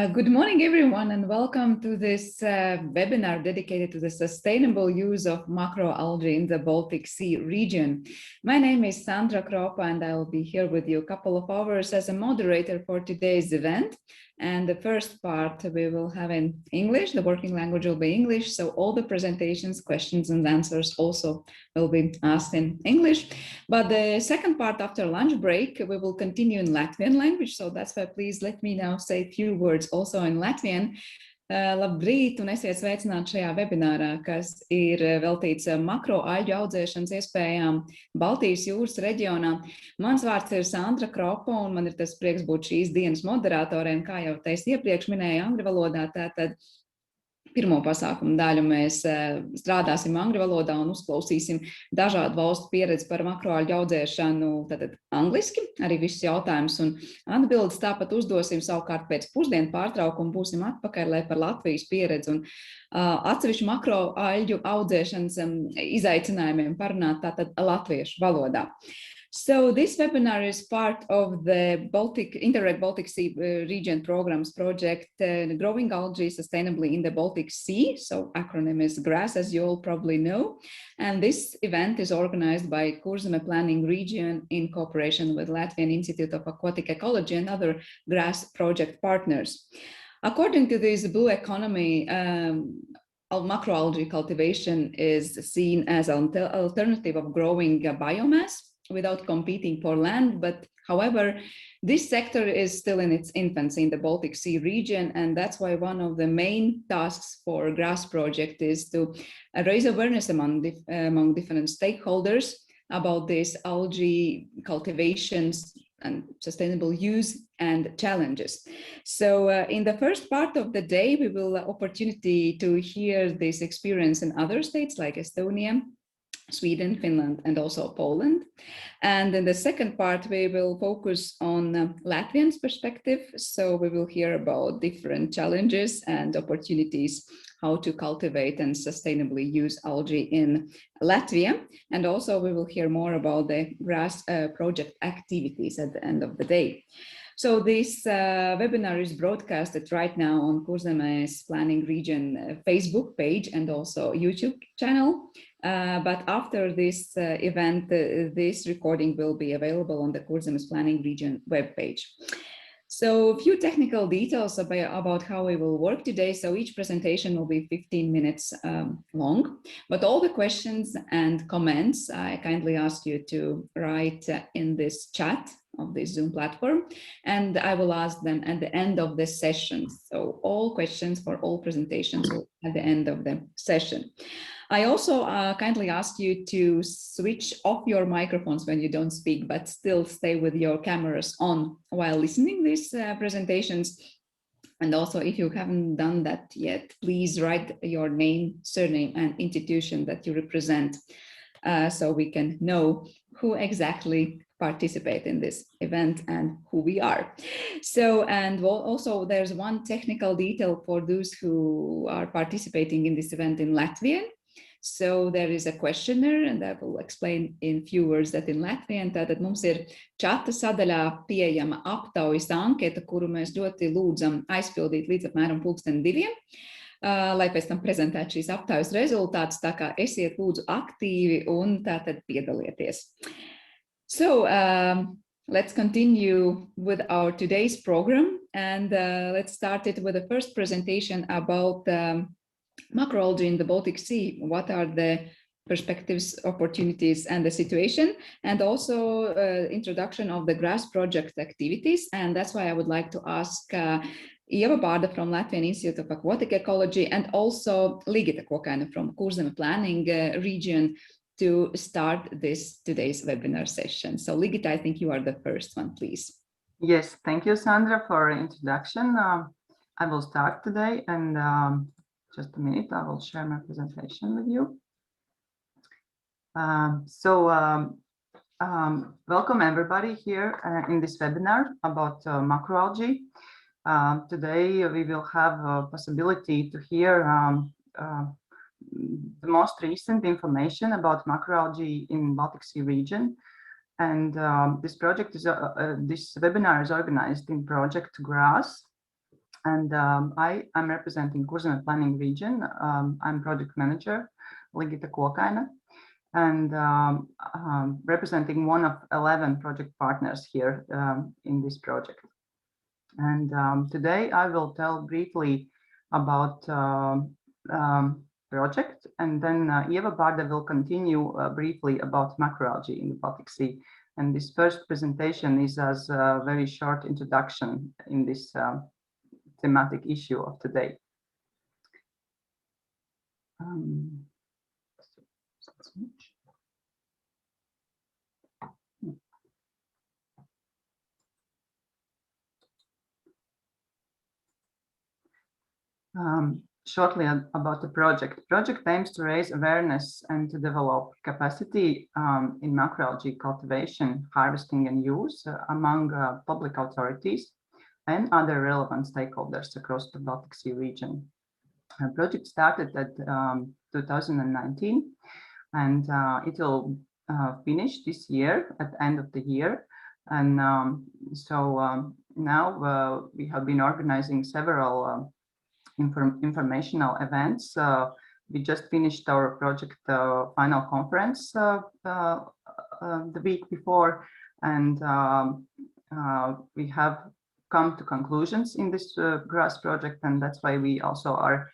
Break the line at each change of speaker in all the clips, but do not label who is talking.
Good morning, everyone, and welcome to this webinar dedicated to the sustainable use of macroalgae in the Baltic Sea region. My name is Sandra Kropa, and I will be here with you a couple of hours as a moderator for today's event. And the first part we will have in English. The working language will be English, so all the presentations, questions, and answers also will be asked in English. But the second part, after lunch break, we will continue in Latvian language. So that's why please let me now say a few words also in Latvian. Labrīt un esiet sveicināti šajā webinārā, kas ir veltīts makroalģu audzēšanas iespējām Baltijas jūras reģionā. Mans vārds ir Sandra Kropa, un man ir tas prieks būt šīs dienas moderatoriem, kā jau teicu iepriekš minēju angļu valodā. Tātad pirmo pasākumu daļu mēs strādāsim angļu valodā un uzklausīsim dažādu valstu pieredzi par makroalģu audzēšanu, tātad angliski, arī visus jautājumus un atbildes. Tāpat uzdosim savukārt pēc pusdienu pārtraukumu, būsim atpakaļ, lai par Latvijas pieredzi un atsevišķu makroalģu audzēšanas izaicinājumiem parunāt tātad latviešu valodā. So this webinar is part of the Interreg Baltic Sea Region programs project, Growing Algae Sustainably in the Baltic Sea. So acronym is GRASS, as you all probably know. And this event is organized by Kurzeme Planning Region in cooperation with Latvian Institute of Aquatic Ecology and other GRASS project partners. According to this blue economy, macroalgae cultivation is seen as an alternative of growing biomass without competing for land. But however, this sector is still in its infancy in the Baltic Sea region, and that's why one of the main tasks for GRASS project is to raise awareness among different stakeholders about this algae cultivations and sustainable use and challenges. So in the first part of the day, we will opportunity to hear this experience in other states like Estonia, Sweden, Finland, and also Poland. And in the second part, we will focus on Latvian's perspective. So we will hear about different challenges and opportunities, how to cultivate and sustainably use algae in Latvia. And also we will hear more about the GRASS project activities at the end of the day. So this webinar is broadcasted right now on Kurzeme's Planning Region Facebook page and also YouTube channel. But after this event, this recording will be available on the Kurzeme's Planning Region webpage. So a few technical details about how we will work today. So each presentation will be 15 minutes long, but all the questions and comments, I kindly ask you to write in this chat of this Zoom platform, and I will ask them at the end of the session. So all questions for all presentations at the end of the session. I also kindly ask you to switch off your microphones when you don't speak, but still stay with your cameras on while listening these presentations. And also, if you haven't done that yet, please write your name, surname, and institution that you represent, so we can know who exactly participate in this event and who we are. So, and also there's one technical detail for those who are participating in this event in Latvian. So there is a questionnaire, and I will explain in few words that in Latvian. Tātad mums ir čata sadaļā pieejama aptaujas anketa, kuru mēs ļoti lūdzam aizpildīt līdz apmēram 12:00, lai pēc tam prezentētu šīs aptaujas rezultātus, tā kā esiet lūdzu aktīvi un tātad piedalieties. So let's continue with our today's program, and let's start it with the first presentation about macroalgae in the Baltic Sea. What are the perspectives, opportunities, and the situation, and also introduction of the GRASS project activities. And that's why I would like to ask Ieva Bārda from Latvian Institute of Aquatic Ecology and also Ligita Kokaina from Kurzeme Planning Region to start today's webinar session. So Ligita, I think you are the first one, please.
Yes, thank you, Sandra, for the introduction. I will start today, and just a minute, I will share my presentation with you. Welcome everybody here in this webinar about macroalgae. Today we will have a possibility to hear the most recent information about macroalgae in Baltic Sea region. And this project is this webinar is organized in project GRASS, And I am representing Kurzeme Planning Region. I'm project manager, Ligita Kokaina, and representing one of 11 project partners here in this project. And today I will tell briefly about project, and then Eva Barda will continue briefly about macroalgae in the Baltic Sea. And this first presentation is as a very short introduction in this thematic issue of today. Shortly about the project. Project aims to raise awareness and to develop capacity in macroalgae cultivation, harvesting and use among public authorities and other relevant stakeholders across the Baltic Sea region. The project started at 2019 and it will finish this year at the end of the year. And now we have been organizing several informational events. We just finished our project final conference the week before, and we have come to conclusions in this GRASS project, and that's why we also are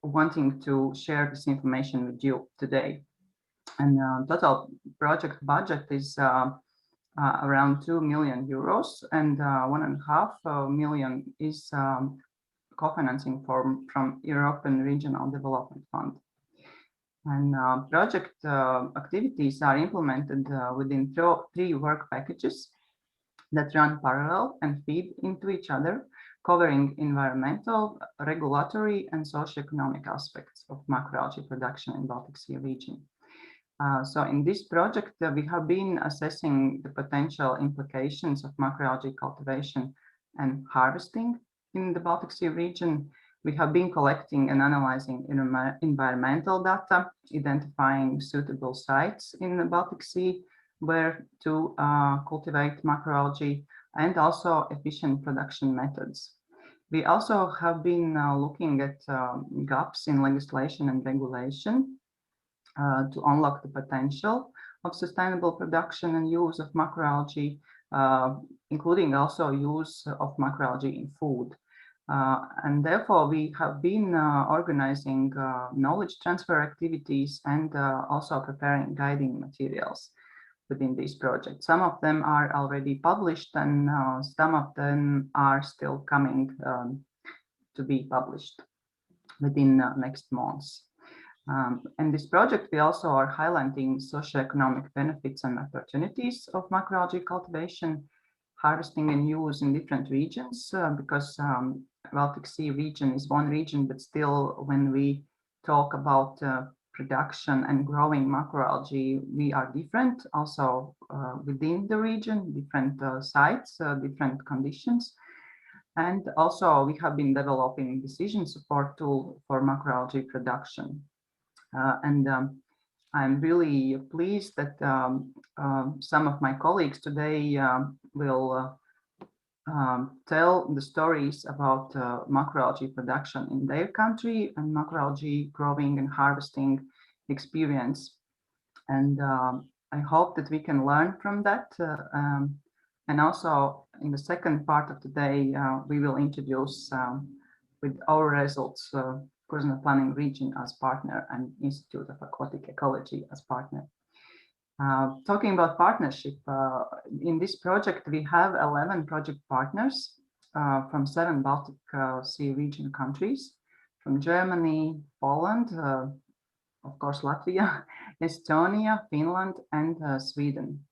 wanting to share this information with you today. And total project budget is around 2 million euros, and 1.5 million is co-financing from European Regional Development Fund. And project activities are implemented within 3 work packages that run parallel and feed into each other, covering environmental, regulatory, and socioeconomic aspects of macroalgae production in Baltic Sea region. So in this project, we have been assessing the potential implications of macroalgae cultivation and harvesting in the Baltic Sea region. We have been collecting and analyzing environmental data, identifying suitable sites in the Baltic Sea where to cultivate macroalgae, and also efficient production methods. We also have been looking at gaps in legislation and regulation to unlock the potential of sustainable production and use of macroalgae, including also use of macroalgae in food. And therefore, we have been organizing knowledge transfer activities and also preparing guiding materials within these projects. Some of them are already published, and some of them are still coming to be published within next months. In this project, we also are highlighting socioeconomic benefits and opportunities of macroalgae cultivation, harvesting and use in different regions, because Baltic Sea region is one region, but still when we talk about production and growing macroalgae, we are different also within the region, different sites, different conditions. And also we have been developing decision support tool for macroalgae production. I'm really pleased that some of my colleagues today will tell the stories about macroalgae production in their country and macroalgae growing and harvesting experience. And I hope that we can learn from that. And also in the second part of the day, we will introduce with our results Kurzeme Planning Region as partner and Institute of Aquatic Ecology as partner. Talking about partnership, in this project, we have 11 project partners from 7 Baltic Sea region countries, from Germany, Poland, of course, Latvia, Estonia, Finland, and Sweden.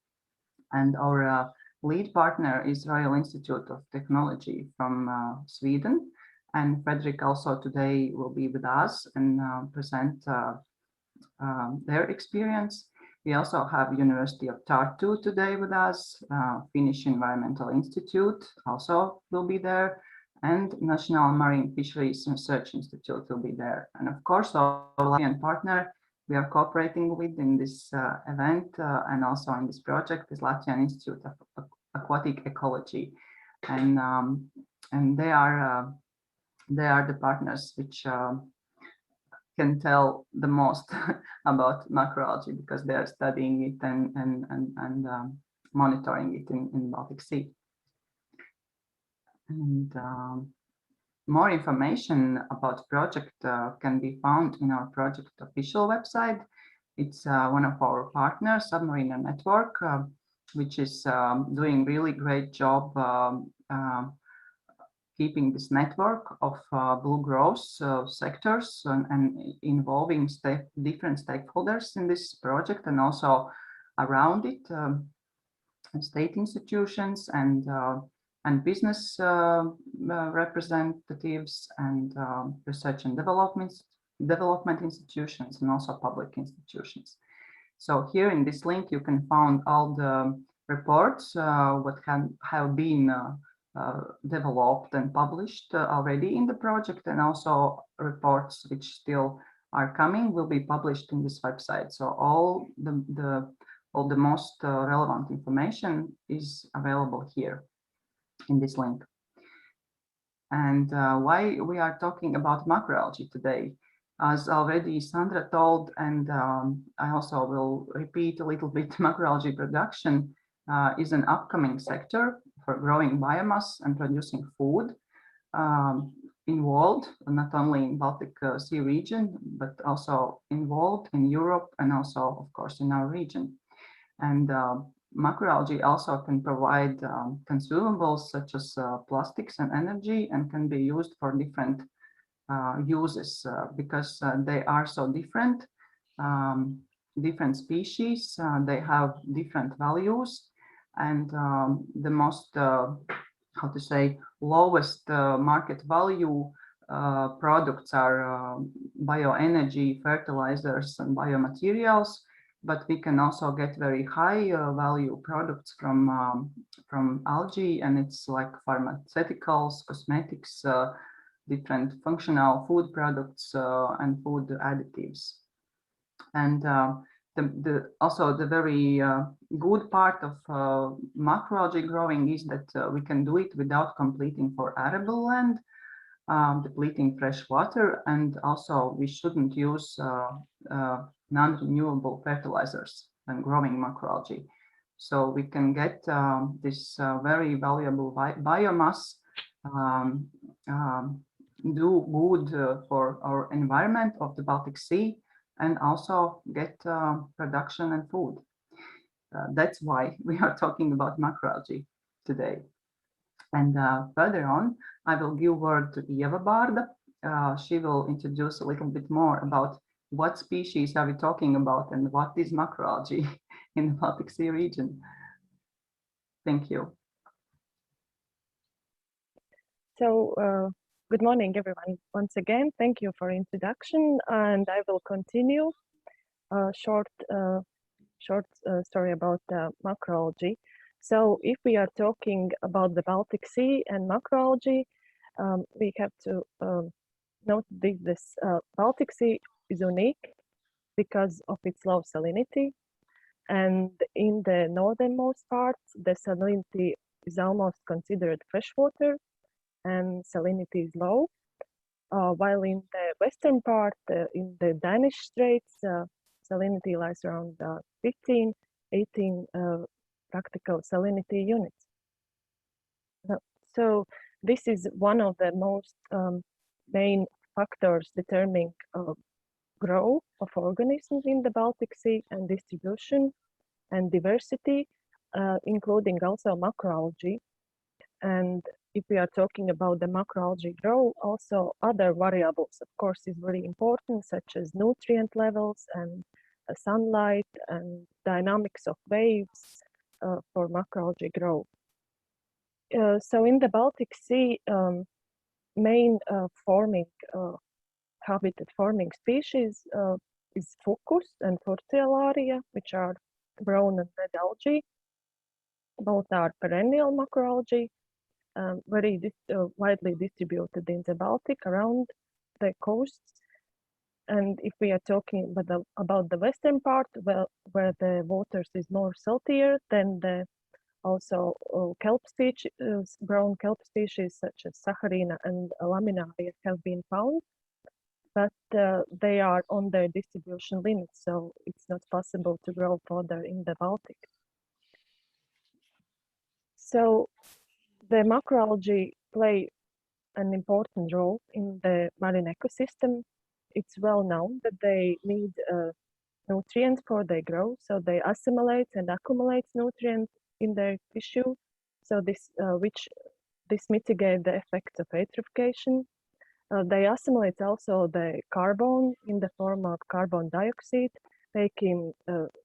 And our lead partner is Royal Institute of Technology from Sweden. And Frederick also today will be with us and present their experience. We also have University of Tartu today with us, Finnish Environmental Institute also will be there, and National Marine Fisheries Research Institute will be there. And of course, our Latvian partner we are cooperating with in this event and also in this project is Latvian Institute of Aquatic Ecology. And and they are the partners which can tell the most about macroalgae, because they are studying it and monitoring it in Baltic Sea. And more information about project can be found in our project official website. It's one of our partners, Submariner Network, which is doing really great job keeping this network of blue growth sectors and involving different stakeholders in this project, and also around it, state institutions and business representatives and research and development institutions, and also public institutions. So here in this link, you can find all the reports what have been developed and published already in the project, and also reports which still are coming will be published in this website. So all the most relevant information is available here in this link. And why we are talking about macroalgae today? As already Sandra told, and I also will repeat a little bit, macroalgae production is an upcoming sector for growing biomass and producing food involved not only in Baltic Sea region, but also involved in Europe and also, of course, in our region. And macroalgae also can provide consumables such as plastics and energy, and can be used for different uses because they are so different. Different species, they have different values, and the most, how to say, lowest market value products are bioenergy, fertilizers, and biomaterials. But we can also get very high value products from algae, and it's like pharmaceuticals, cosmetics, different functional food products, and food additives. And also the very good part of macroalgae growing is that we can do it without completing for arable land, depleting fresh water, and also we shouldn't use non-renewable fertilizers when growing macroalgae. So we can get this very valuable biomass, do good for our environment of the Baltic Sea, and also get production and food. That's why we are talking about macroalgae today. And further on, I will give word to Ieva Bārda. She will introduce a little bit more about what species are we talking about and what is macroalgae in the Baltic Sea region. Thank you.
So, good morning, everyone. Once again, thank you for introduction, and I will continue a short story about macroalgae. So, if we are talking about the Baltic Sea and macroalgae, we have to note this Baltic Sea is unique because of its low salinity, and in the northernmost part, the salinity is almost considered freshwater, and salinity is low, while in the western part, in the Danish Straits, salinity lies around 15, 18 practical salinity units. So this is one of the most main factors determining growth of organisms in the Baltic Sea, and distribution and diversity, including also macroalgae. And if we are talking about the macroalgae growth, also other variables, of course, is very important, such as nutrient levels and sunlight and dynamics of waves for macroalgae growth. So in the Baltic Sea, main habitat forming species is Fucus and Furcielaria, which are brown and red algae. Both are perennial macroalgae, very widely distributed in the Baltic around the coasts. And if we are talking about the western part, where the waters is more saltier, then the Also, kelp species, brown kelp species such as Saccharina and Laminaria have been found, but they are on their distribution limits, so it's not possible to grow further in the Baltic. So the macroalgae play an important role in the marine ecosystem. It's well known that they need nutrients for their growth, so they assimilate and accumulate nutrients in their tissue. So this mitigate the effects of eutrophication. They assimilate also the carbon in the form of carbon dioxide, making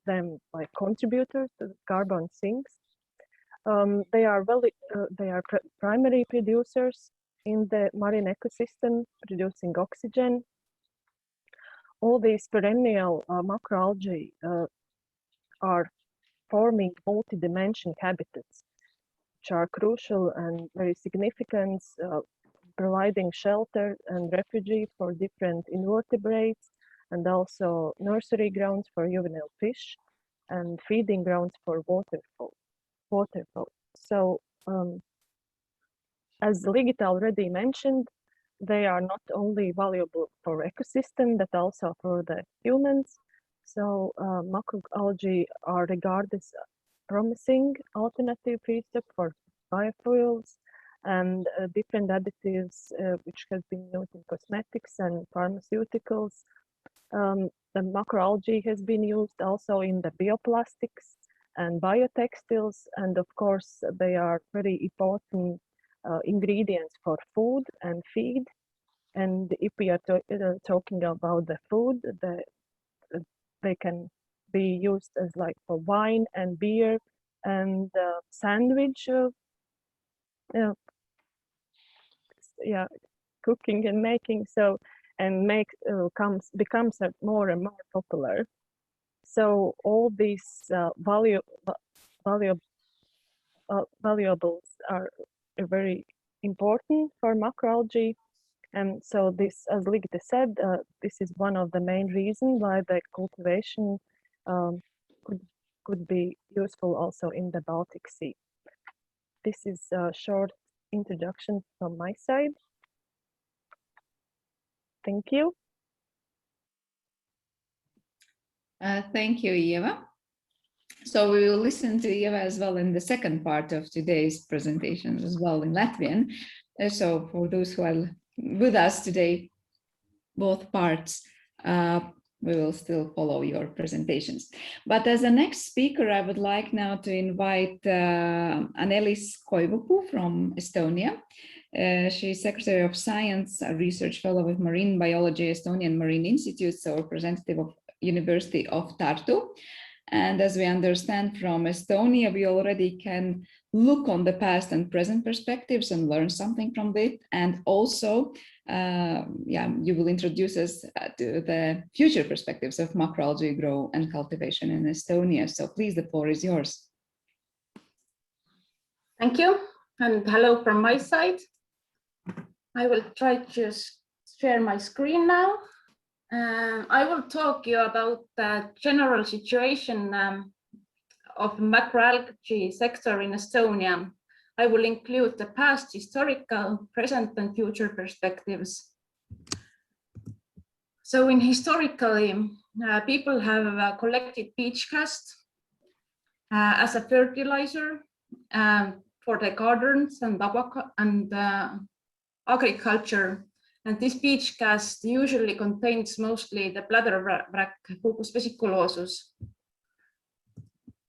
them like contributors to carbon sinks. They are primary producers in the marine ecosystem, producing oxygen. All these perennial macroalgae are forming multi-dimensional habitats, which are crucial and very significant, providing shelter and refuge for different invertebrates, and also nursery grounds for juvenile fish, and feeding grounds for waterfowl. So, as Ligita already mentioned, they are not only valuable for ecosystem, but also for the humans. So macroalgae are regarded as promising alternative feedstock for biofuels and different additives which have been used in cosmetics and pharmaceuticals. The macroalgae has been used also in the bioplastics and biotextiles, and of course they are very important ingredients for food and feed. And if we are talking about the food, they can be used as like for wine and beer and sandwich, cooking and making. So and becomes more and more popular. So all these valuables are very important for macroalgae. And so this, as Ligita said, this is one of the main reasons why the cultivation could be useful also in the Baltic Sea. This is a short introduction from my side. Thank you.
Thank you, Eva. So we will listen to Eva as well in the second part of today's presentation as well in Latvian. So for those who are with us today, both parts, we will still follow your presentations. But as the next speaker, I would like now to invite Annelise Koivuku from Estonia. She's Secretary of Science, a Research Fellow with Marine Biology, Estonian Marine Institute, so representative of University of Tartu. And as we understand from Estonia, we already can look on the past and present perspectives and learn something from it. And also, you will introduce us to the future perspectives of macroalgae growth and cultivation in Estonia. So please, the floor is yours.
Thank you, and hello from my side. I will try to share my screen now. I will talk you about the general situation of macroalgae sector in Estonia. I will include the past, historical, present, and future perspectives. So, historically, people have collected beach cast as a fertilizer for the gardens and agriculture. And this beach cast usually contains mostly the bladder wrack, Fucus vesiculosus.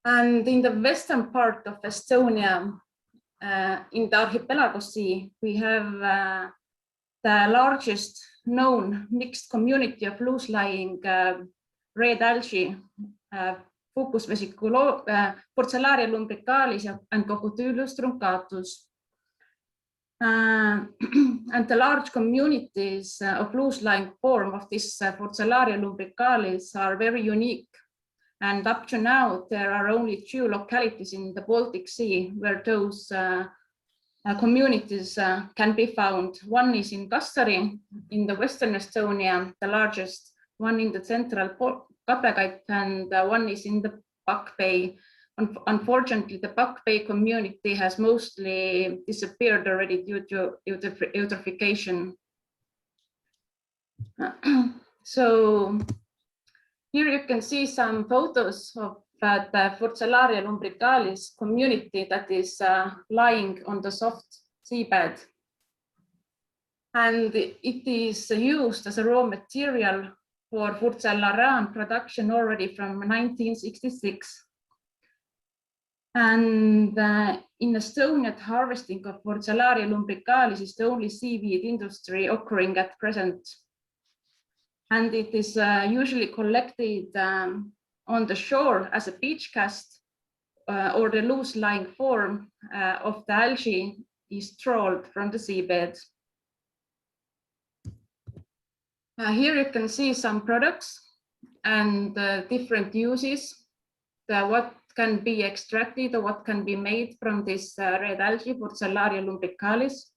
And in the western part of Estonia, in the archipelago sea, we have the largest known mixed community of loose-lying red algae, Fucus vesiculosus, Porcellaria lumbricalis, and Cocotulus truncatus. And the large communities of loose-lying form of this Porcellaria lumbricalis are very unique. And up to now, there are only 2 localities in the Baltic Sea where those communities can be found. One is in Kassari in the Western Estonia, the largest one in the central Kattegat, and one is in the Pakk Bay, Unfortunately, the Buck Bay community has mostly disappeared already due to eutrophication. So here you can see some photos of the Furcellaria lumbricalis community that is lying on the soft seabed. And it is used as a raw material for Furcellaran production already from 1966. And in Estonia, the harvesting of Furcellaria lumbricalis is the only seaweed industry occurring at present. And it is usually collected on the shore as a beach cast, or the loose lying form of the algae is trawled from the seabed. Here you can see some products and different uses, what can be extracted or what can be made from this red algae, Furcellaria lumbricalis.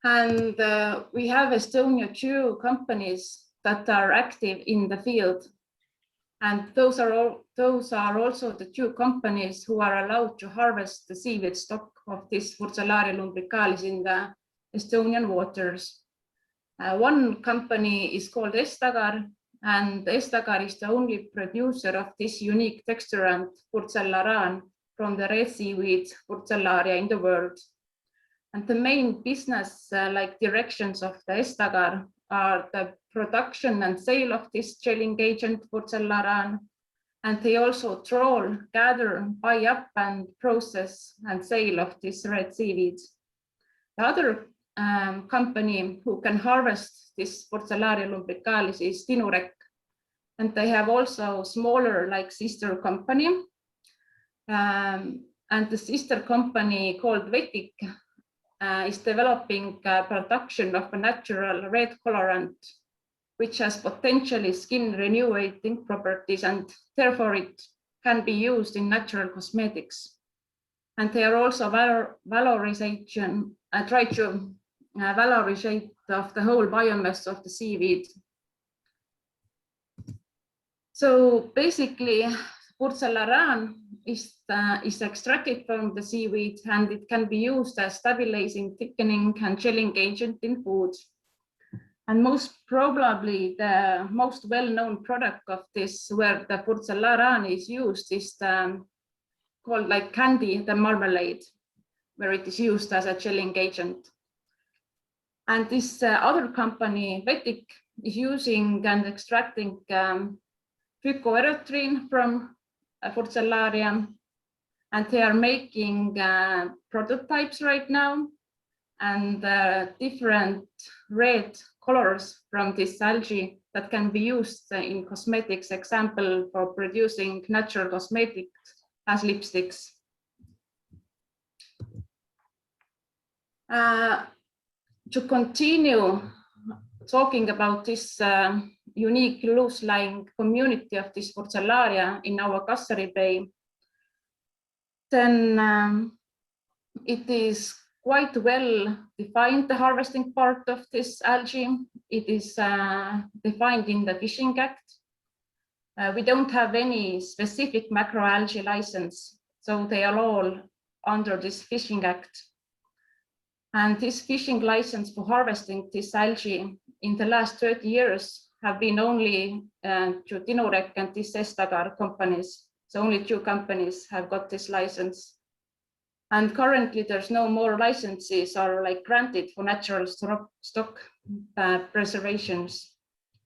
And we have Estonia 2 companies that are active in the field. And those are also the 2 companies who are allowed to harvest the seaweed stock of this Furcellaria lumbricalis in the Estonian waters. One company is called Estagar, and Estagar is the only producer of this unique texturant Furcellaran from the red seaweed Furcellaria in the world. And the main business directions of the Estagar are the production and sale of this gelling agent Furcellaran, and they also trawl, gather, buy up, and process and sale of this red seaweed. The other company who can harvest this Furcellaria lumbricalis is Interreg, and they have also smaller sister company. And the sister company called Vetik is developing production of a natural red colorant, which has potentially skin renewing properties, and therefore it can be used in natural cosmetics. And they are also valorization, try to valorizate of the whole biomass of the seaweed. So basically, Furcellaran is extracted from the seaweed, and it can be used as stabilizing, thickening, and gelling agent in food. And most probably the most well-known product of this, where the Furcellaran is used, is called candy, the marmalade, where it is used as a gelling agent. And this other company, Vetik, is using and extracting phycoerythrin from Furcellaria, and they are making prototypes right now, and different red colors from this algae that can be used in cosmetics, example for producing natural cosmetics as lipsticks. To continue talking about this unique loose-lying community of this Furcellaria in our Kassari Bay, then it is quite well defined, the harvesting part of this algae. It is defined in the Fishing Act. We don't have any specific macroalgae license, so they are all under this Fishing Act. And this fishing license for harvesting this algae in the last 30 years have been only to Interreg and this Estagar companies. So only 2 companies have got this license. And currently there's no more licenses are granted for natural stock preservations.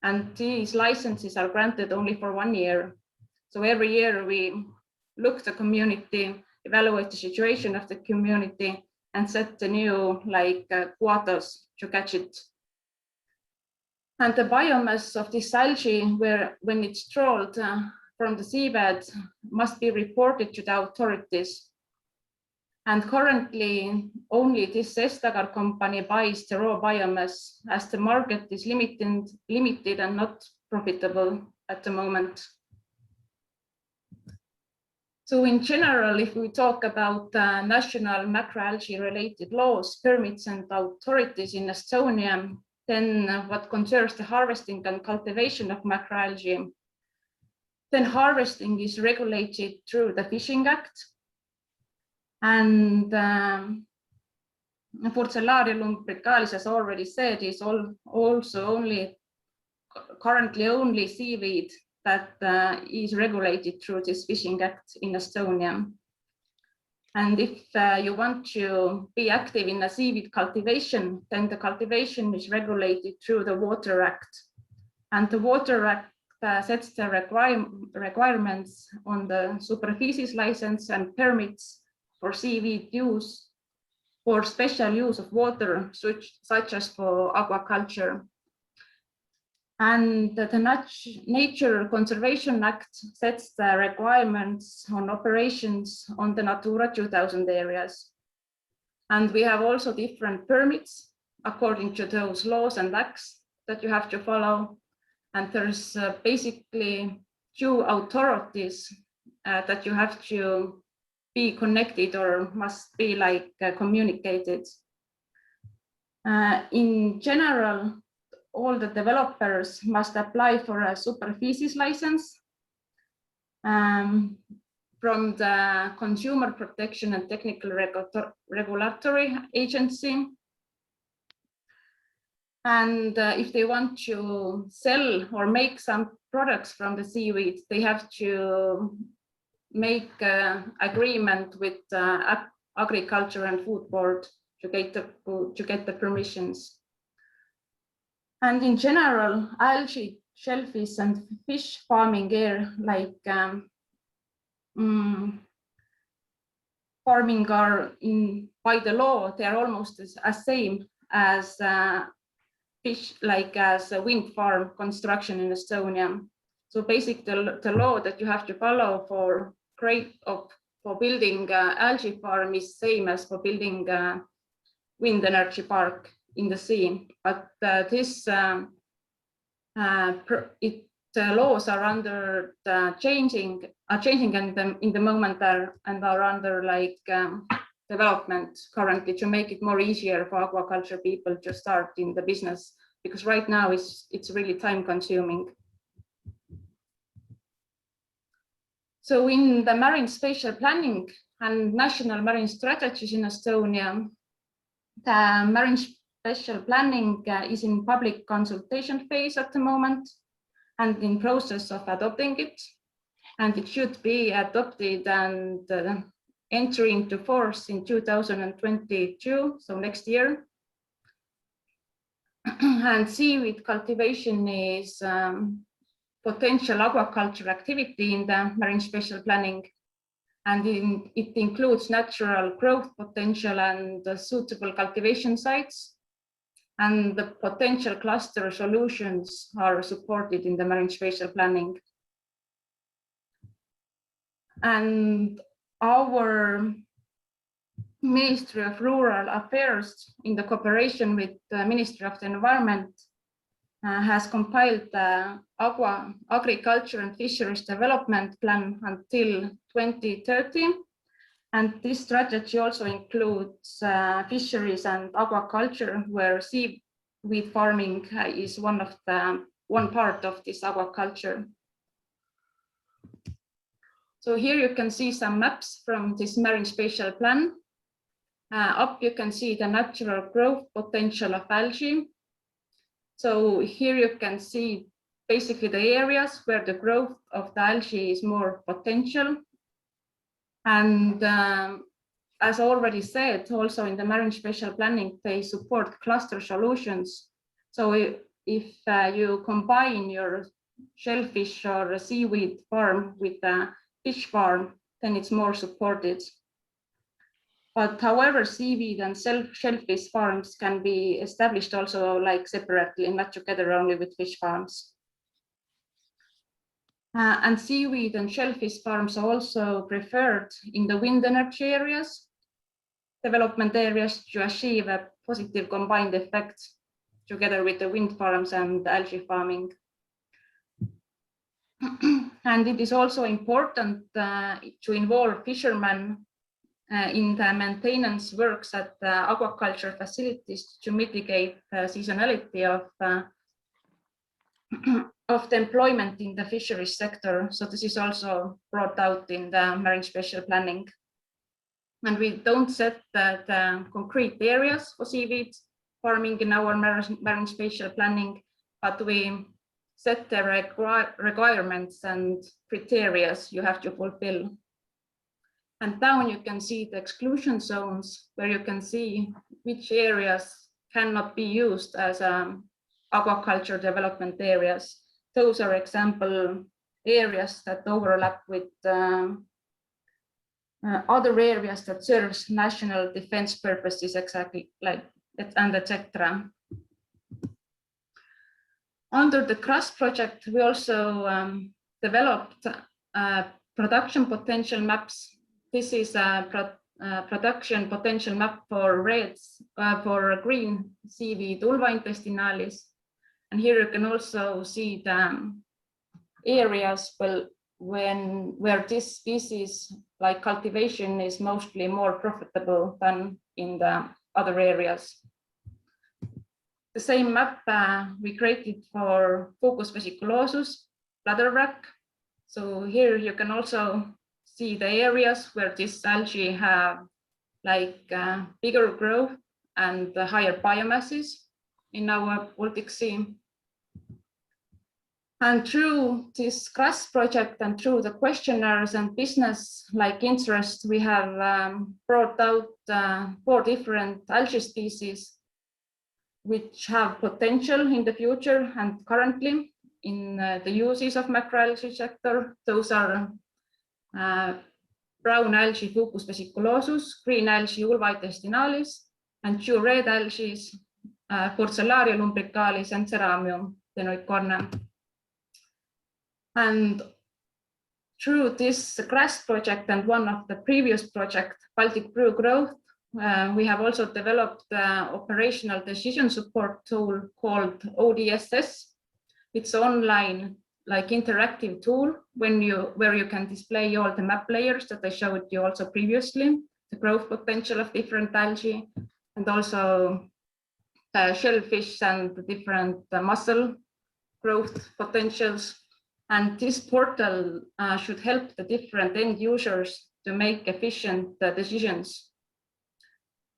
And these licenses are granted only for 1 year. So every year we look at the community, evaluate the situation of the community, and set the new quotas to catch it. And the biomass of this algae, when it's trawled from the seabed, must be reported to the authorities. And currently, only this Estagar company buys the raw biomass, as the market is limited and not profitable at the moment. So in general, if we talk about national macroalgae related laws, permits, and authorities in Estonia, then what concerns the harvesting and cultivation of macroalgae, Then harvesting is regulated through the Fishing Act. And Porcellarium lumbricalis, as already said, is also currently only seaweed that is regulated through this Fishing Act in Estonia. And if you want to be active in a seaweed cultivation, then the cultivation is regulated through the Water Act. And the Water Act sets the requirements on the superficies license and permits for seaweed use for special use of water, such as for aquaculture. And the Nature Conservation Act sets the requirements on operations on the Natura 2000 areas. And we have also different permits according to those laws and acts that you have to follow. And there's basically 2 authorities that you have to be connected or must be like communicated. In general, all the developers must apply for a superficies license from the Consumer Protection and Technical Regulatory Agency. And if they want to sell or make some products from the seaweed, they have to make an agreement with the Agriculture and Food Board to get the permissions. And in general, algae, shellfish, and fish farming are like farming are by the law, they are almost as same as fish, like as a wind farm construction in Estonia. So basically, the law that you have to follow for building algae farm is same as for building wind energy park in the sea. But the laws are under the changing and in the moment are under like development currently to make it more easier for aquaculture people to start in the business, because right now it's really time consuming. So in the marine spatial planning and national marine strategies in Estonia, the marine spatial planning is in public consultation phase at the moment and in process of adopting it. And it should be adopted and enter into force in 2022, so next year. And seaweed cultivation is potential aquaculture activity in the marine spatial planning. And it includes natural growth potential and suitable cultivation sites. And the potential cluster solutions are supported in the marine spatial planning. And our Ministry of Rural Affairs, in the cooperation with the Ministry of the Environment, has compiled the Agriculture and Fisheries Development Plan until 2030. And this strategy also includes fisheries and aquaculture, where seaweed farming is one part of this aquaculture. So here you can see some maps from this marine spatial plan. Up you can see the natural growth potential of algae. So here you can see basically the areas where the growth of the algae is more potential. And as already said, also in the marine spatial planning, they support cluster solutions. So if you combine your shellfish or a seaweed farm with a fish farm, then it's more supported. But however, seaweed and shellfish farms can be established also like separately, not together only with fish farms. And seaweed and shellfish farms are also preferred in the wind energy areas, development areas, to achieve a positive combined effect together with the wind farms and algae farming. And it is also important to involve fishermen in the maintenance works at the aquaculture facilities to mitigate the seasonality of the employment in the fisheries sector. So this is also brought out in the marine spatial planning. And we don't set the concrete areas for seaweed farming in our marine spatial planning, but we set the requirements and criteria you have to fulfill. And down you can see the exclusion zones, where you can see which areas cannot be used as aquaculture development areas. Those are example areas that overlap with other areas that serves national defense purposes, exactly like that, and etc. Under the CRUST project, we also developed production potential maps. This is a production potential map for for green seaweed Ulva intestinalis. And here you can also see the areas where this species, like cultivation, is mostly more profitable than in the other areas. The same map we created for Fucus vesiculosus bladderwrack. So here you can also see the areas where this algae have like bigger growth and higher biomasses in our Baltic Sea. And through this CRUST project and through the questionnaires and business like interest, we have brought out 4 different algae species which have potential in the future and currently in the uses of macroalgae sector. Those are brown algae Fucus vesiculosus, green algae Ulva intestinalis, and 2 red algae Porcellaria lumbricalis and Ceramium denoicorne. And through this CRUST project and one of the previous project, Baltic Brew Growth, we have also developed the operational decision support tool called ODSS. It's online, like interactive tool where you can display all the map layers that I showed you also previously, the growth potential of different algae, and also shellfish and the different mussel growth potentials. And this portal should help the different end users to make efficient decisions.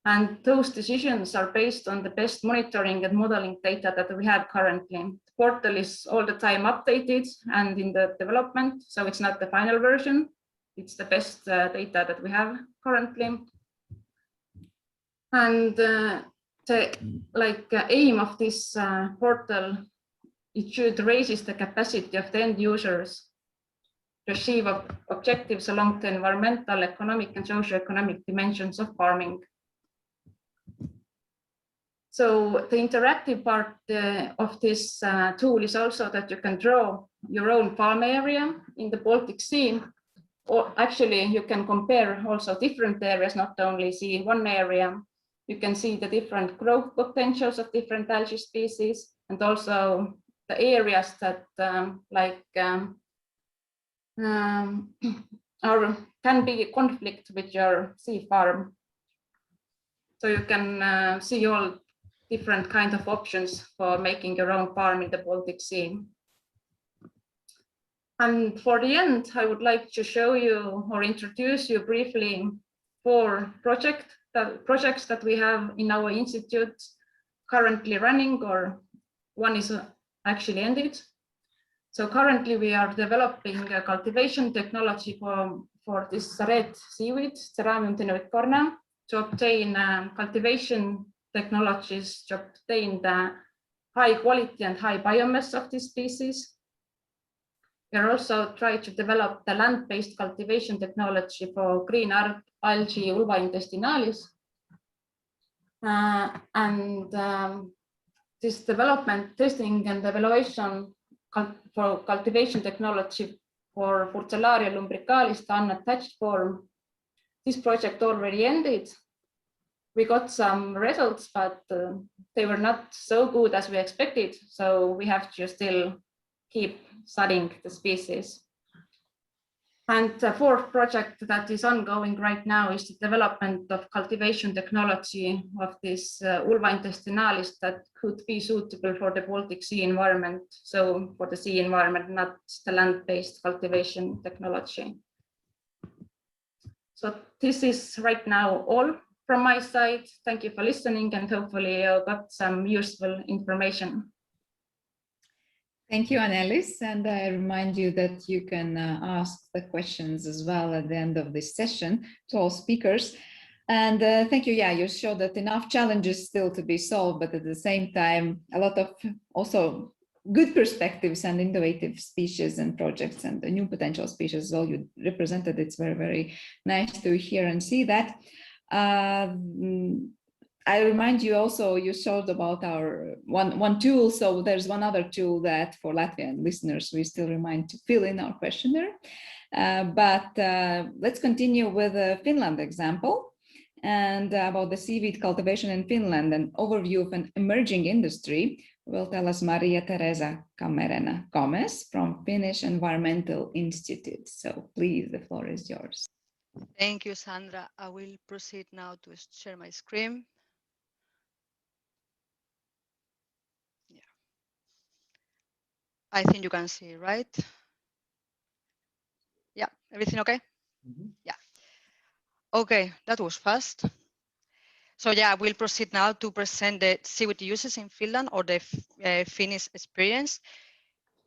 And those decisions are based on the best monitoring and modeling data that we have currently. The portal is all the time updated and in the development, so it's not the final version. It's the best data that we have currently. And the aim of this portal, it should raise the capacity of the end users to achieve objectives along the environmental, economic, and socio-economic dimensions of farming. So the interactive part of this tool is also that you can draw your own farm area in the Baltic Sea, or actually you can compare also different areas, not only see one area. You can see the different growth potentials of different algae species, and also the areas that can be in conflict with your sea farm. So you can see all different kinds of options for making your own farm in the Baltic Sea. And for the end, I would like to show you or introduce you briefly 4 projects that we have in our institute currently running, or one is actually ended. So currently we are developing a cultivation technology for this red seaweed, Ceramium denoicorne, to obtain cultivation technologies to obtain the high quality and high biomass of this species. We are also trying to develop the land-based cultivation technology for green algae Ulva intestinalis. This development, testing, and evaluation for cultivation technology for Porcellaria lumbricalis, the unattached form, this project already ended. We got some results, but they were not so good as we expected. So we have to still keep studying the species. And the fourth project that is ongoing right now is the development of cultivation technology of this Ulva intestinalis that could be suitable for the Baltic Sea environment. So for the sea environment, not the land-based cultivation technology. So this is right now all from my side. Thank you for listening, and hopefully you got some useful information.
Thank you, Annelise. And I remind you that you can ask the questions as well at the end of this session to all speakers. And thank you. Yeah, you showed that enough challenges still to be solved, but at the same time, a lot of also good perspectives and innovative species and projects and the new potential species all you represented. It's very, very nice to hear and see that. I remind you also, you showed about our one tool. So there's one other tool that for Latvian listeners, we still remind to fill in our questionnaire. But let's continue with a Finland example and about the seaweed cultivation in Finland. An overview of an emerging industry will tell us Maria Teresa Kammerena Gomez from Finnish Environmental Institute. So please, the floor is yours.
Thank you, Sandra. I will proceed now to share my screen. I think you can see, right? Yeah, everything okay? Mm-hmm. Yeah. Okay, that was fast. So yeah, we'll proceed now to present the seaweed uses in Finland or the Finnish experience.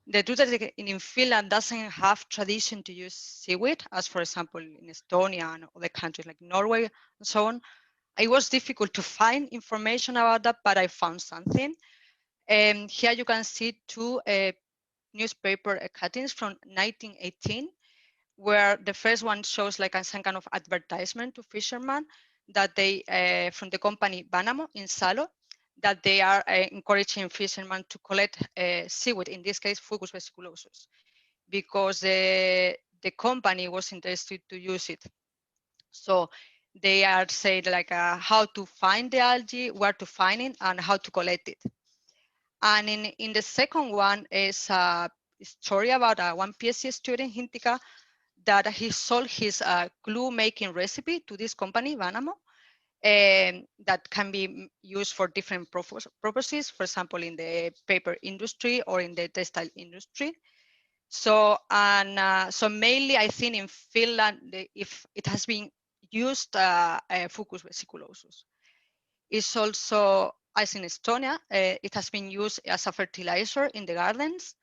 The truth is that in Finland doesn't have tradition to use seaweed, as for example in Estonia and other countries like Norway and so on. It was difficult to find information about that, but I found something. Here you can see two newspaper cuttings from 1918, where the first one shows like some kind of advertisement to fishermen that they, from the company Banamo in Salo, that they are encouraging fishermen to collect seaweed, in this case, Fucus vesiculosus, because the company was interested to use it. So they are saying like how to find the algae, where to find it, and how to collect it. And in the second one is a story about one PhD student, Hintika, that he sold his glue making recipe to this company, Banamo, that can be used for different purposes, for example, in the paper industry or in the textile industry. So, so mainly I think in Finland, if it has been used Fucus vesiculosus. It's also, as in Estonia, it has been used as a fertilizer in the gardens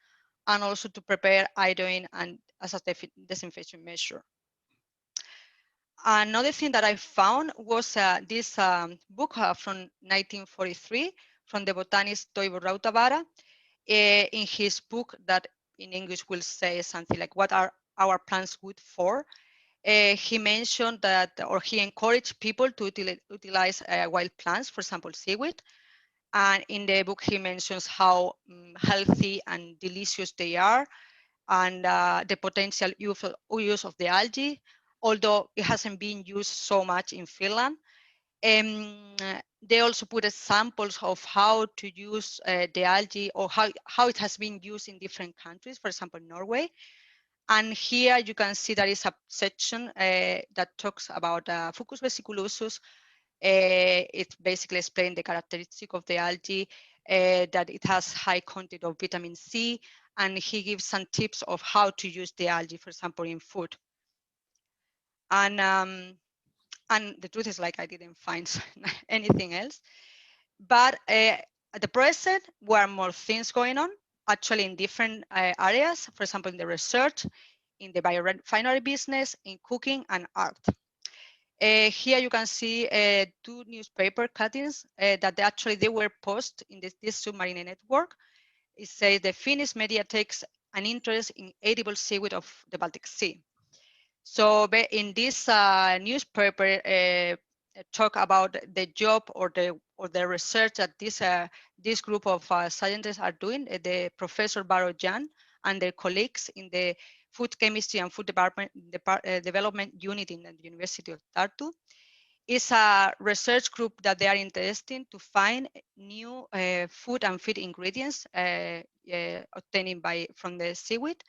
and also to prepare iodine and as a disinfection measure. Another thing that I found was this book from 1943 from the botanist Toivo Rautavaara. In his book that in English will say something like, what are our plants good for? He mentioned that, or he encouraged people to utilize wild plants, for example, seaweed. And in the book, he mentions how healthy and delicious they are, and the potential use of the algae, although it hasn't been used so much in Finland. They also put examples of how to use the algae or how it has been used in different countries, for example, Norway. And here you can see there is a section that talks about Fucus vesiculosus. It basically explains the characteristic of the algae, that it has high content of vitamin C, and he gives some tips of how to use the algae, for example, in food. And the truth is, like, I didn't find anything else. But at the present, there are more things going on, actually in different areas, for example, in the research, in the biorefinery business, in cooking and art. Here you can see two newspaper cuttings that they were posted in this submarine network. It says the Finnish media takes an interest in edible seaweed of the Baltic Sea. So in this newspaper, talk about the job or the research that this group of scientists are doing, the Professor Baro Jan and their colleagues in the Food Chemistry and Food Development Unit in the University of Tartu. Is a research group that they are interested in to find new food and feed ingredients obtained from the seaweed.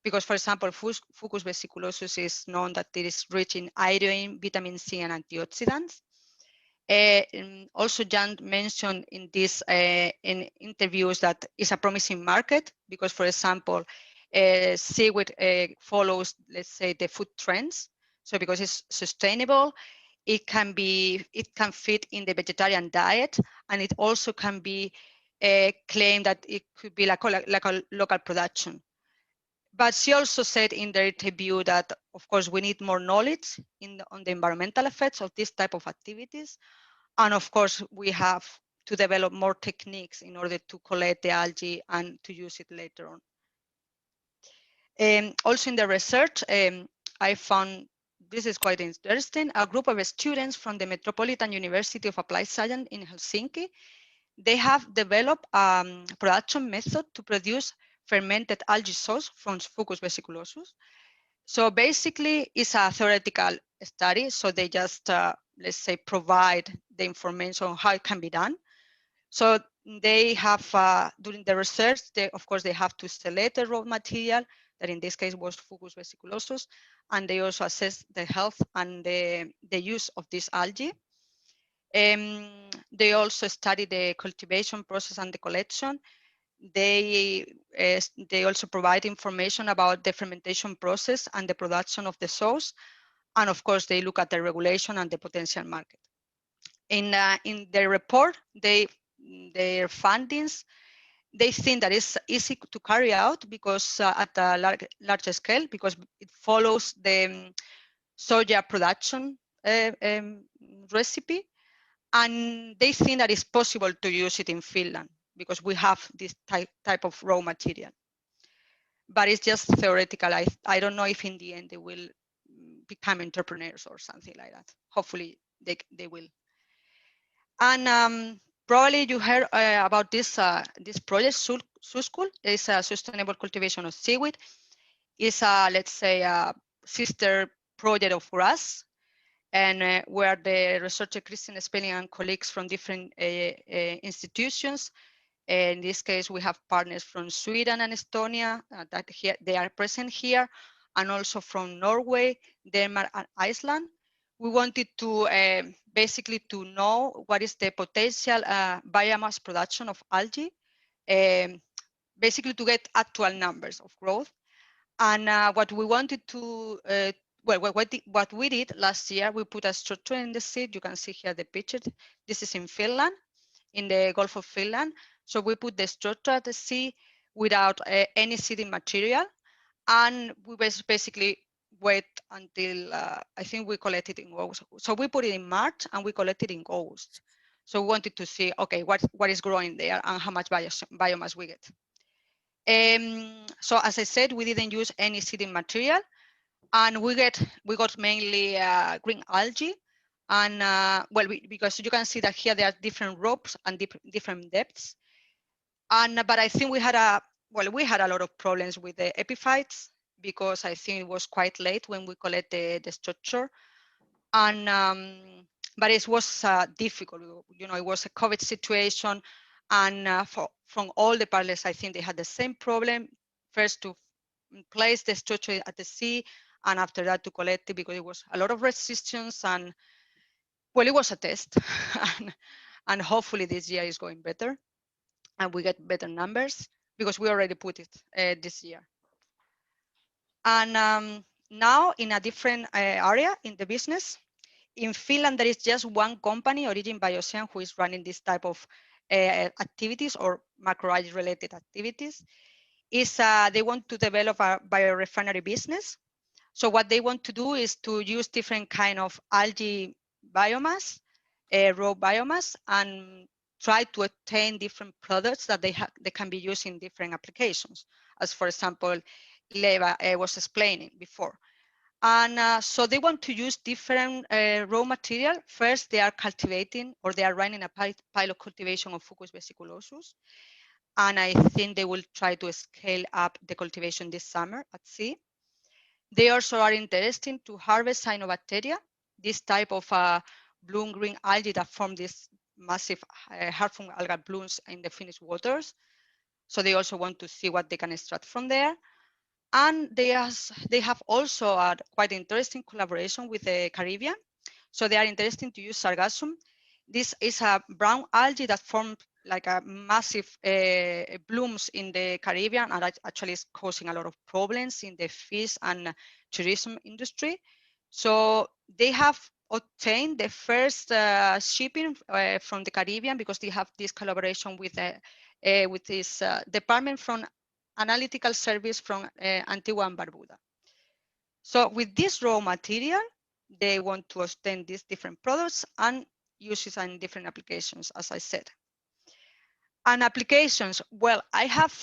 because, for example, Fucus vesiculosus is known that it is rich in iodine, vitamin C, and antioxidants. Also, Jan mentioned in this in interviews that it's a promising market because, for example, seaweed follows, let's say, the food trends. So because it's sustainable, it can fit in the vegetarian diet, and it also can be claimed that it could be like a local production. But she also said in the interview that, of course, we need more knowledge on the environmental effects of this type of activities. And of course, we have to develop more techniques in order to collect the algae and to use it later on. Also in the research, I found, this is quite interesting, a group of students from the Metropolitan University of Applied Science in Helsinki. They have developed a production method to produce fermented algae sauce from Fucus vesiculosus. So basically, it's a theoretical study. So they just, let's say, provide the information on how it can be done. So they have, during the research, of course, they have to select the raw material, that in this case was Fucus vesiculosus, and they also assess the health and the use of this algae. They also study the cultivation process and the collection. They also provide information about the fermentation process and the production of the sauce. And of course, they look at the regulation and the potential market. In their report, their findings, they think that it's easy to carry out because at a larger scale, because it follows the soya production recipe. And they think that it's possible to use it in Finland because we have this type of raw material. But it's just theoretical. I don't know if in the end they will become entrepreneurs or something like that. Hopefully they will. And probably you heard about this project, SUSCUL. It's a sustainable cultivation of seaweed. It's a, let's say, a sister project of grass, and where the researcher Christine Spelling and colleagues from different institutions. In this case, we have partners from Sweden and Estonia that here, they are present here, and also from Norway, Denmark, and Iceland. We wanted to basically to know what is the potential biomass production of algae, basically to get actual numbers of growth. And what we wanted to what we did last year, we put a structure in the seed. You can see here the picture. This is in Finland, in the Gulf of Finland. So we put the structure at the sea without any seeding material. And we basically wait until, I think we collected in August. So we put it in March and we collected in August. So we wanted to see, okay, what is growing there and how much biomass we get. So as I said, we didn't use any seeding material. And we got mainly green algae, and because you can see that here there are different ropes and different depths. And but I think we had a lot of problems with the epiphytes because I think it was quite late when we collected the structure, and but it was difficult. You know, it was a COVID situation, and from all the partners, I think they had the same problem. First to place the structure at the sea, and after that to collect it, because it was a lot of resistance, and well, it was a test. And hopefully this year is going better and we get better numbers because we already put it this year. And now in a different area in the business, in Finland, there is just one company, Origin Biocean, who is running this type of activities or macroalgae related activities. They want to develop a biorefinery business. So what they want to do is to use different kind of algae biomass, raw biomass, and try to obtain different products that they can be used in different applications, as for example, Leva was explaining before. And so they want to use different raw material. First, they are cultivating, or they are running a pilot cultivation of Fucus vesiculosus. And I think they will try to scale up the cultivation this summer at sea. They also are interested to harvest cyanobacteria, this type of bloom green algae that form these massive harmful algal blooms in the Finnish waters. So they also want to see what they can extract from there. And they have also a quite interesting collaboration with the Caribbean. So they are interested to use Sargassum. This is a brown algae that forms like a massive blooms in the Caribbean, and actually is causing a lot of problems in the fish and tourism industry. So they have obtained the first shipping from the Caribbean because they have this collaboration with this department from analytical service from Antigua and Barbuda. So with this raw material, they want to obtain these different products and use it in different applications, as I said. And applications, well, I have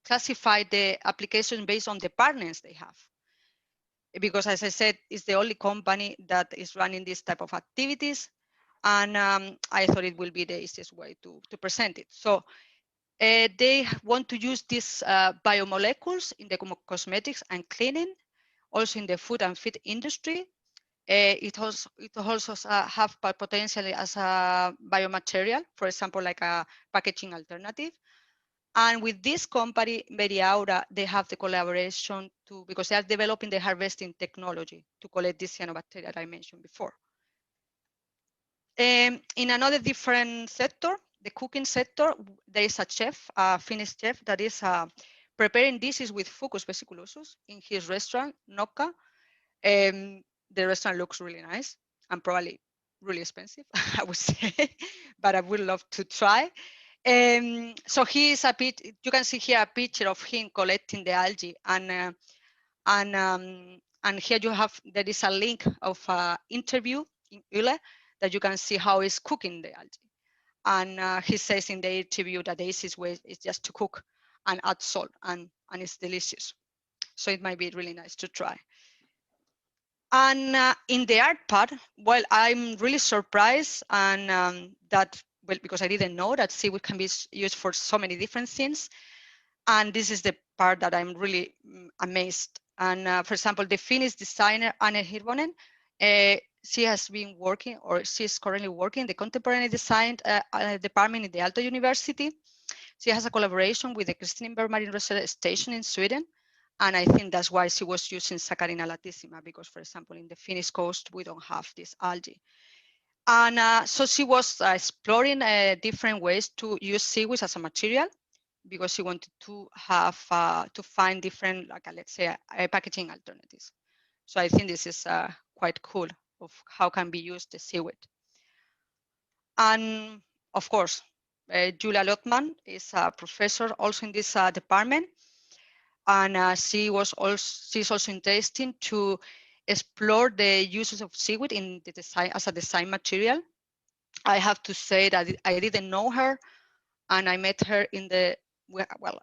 classified the applications based on the partners they have. Because as I said, it's the only company that is running this type of activities. And I thought it will be the easiest way to present it. So they want to use these biomolecules in the cosmetics and cleaning, also in the food and feed industry. It also have potentially as a biomaterial, for example, like a packaging alternative. And with this company, Veriaura, they have the collaboration because they are developing the harvesting technology to collect this cyanobacteria that I mentioned before. In another different sector, the cooking sector, there is a chef, a Finnish chef, that is preparing dishes with Fucus vesiculosus in his restaurant, Nokka. The restaurant looks really nice and probably really expensive, I would say, but I would love to try. So he is you can see here a picture of him collecting the algae, and here there is a link of an interview in Yle that you can see how he's cooking the algae. And he says in the interview that the easiest way is just to cook and add salt, and it's delicious. So it might be really nice to try. And in the art part, well, I'm really surprised and well, because I didn't know that seaweed can be used for so many different things. And this is the part that I'm really amazed. And for example, the Finnish designer Anne Hirvonen, she has been working, or she's currently working in the contemporary design department in the Aalto University. She has a collaboration with the Kristineberg Marine Research Station in Sweden. And I think that's why she was using Saccharina latissima, because, for example, in the Finnish coast, we don't have this algae. And so she was exploring different ways to use seaweed as a material, because she wanted to have to find different, like let's say, packaging alternatives. So I think this is quite cool of how can be used the seaweed. And of course, Julia Lotman is a professor also in this department. And she's also interested to explore the uses of seaweed in the design as a design material. I have to say that I didn't know her, and I met her in the, well,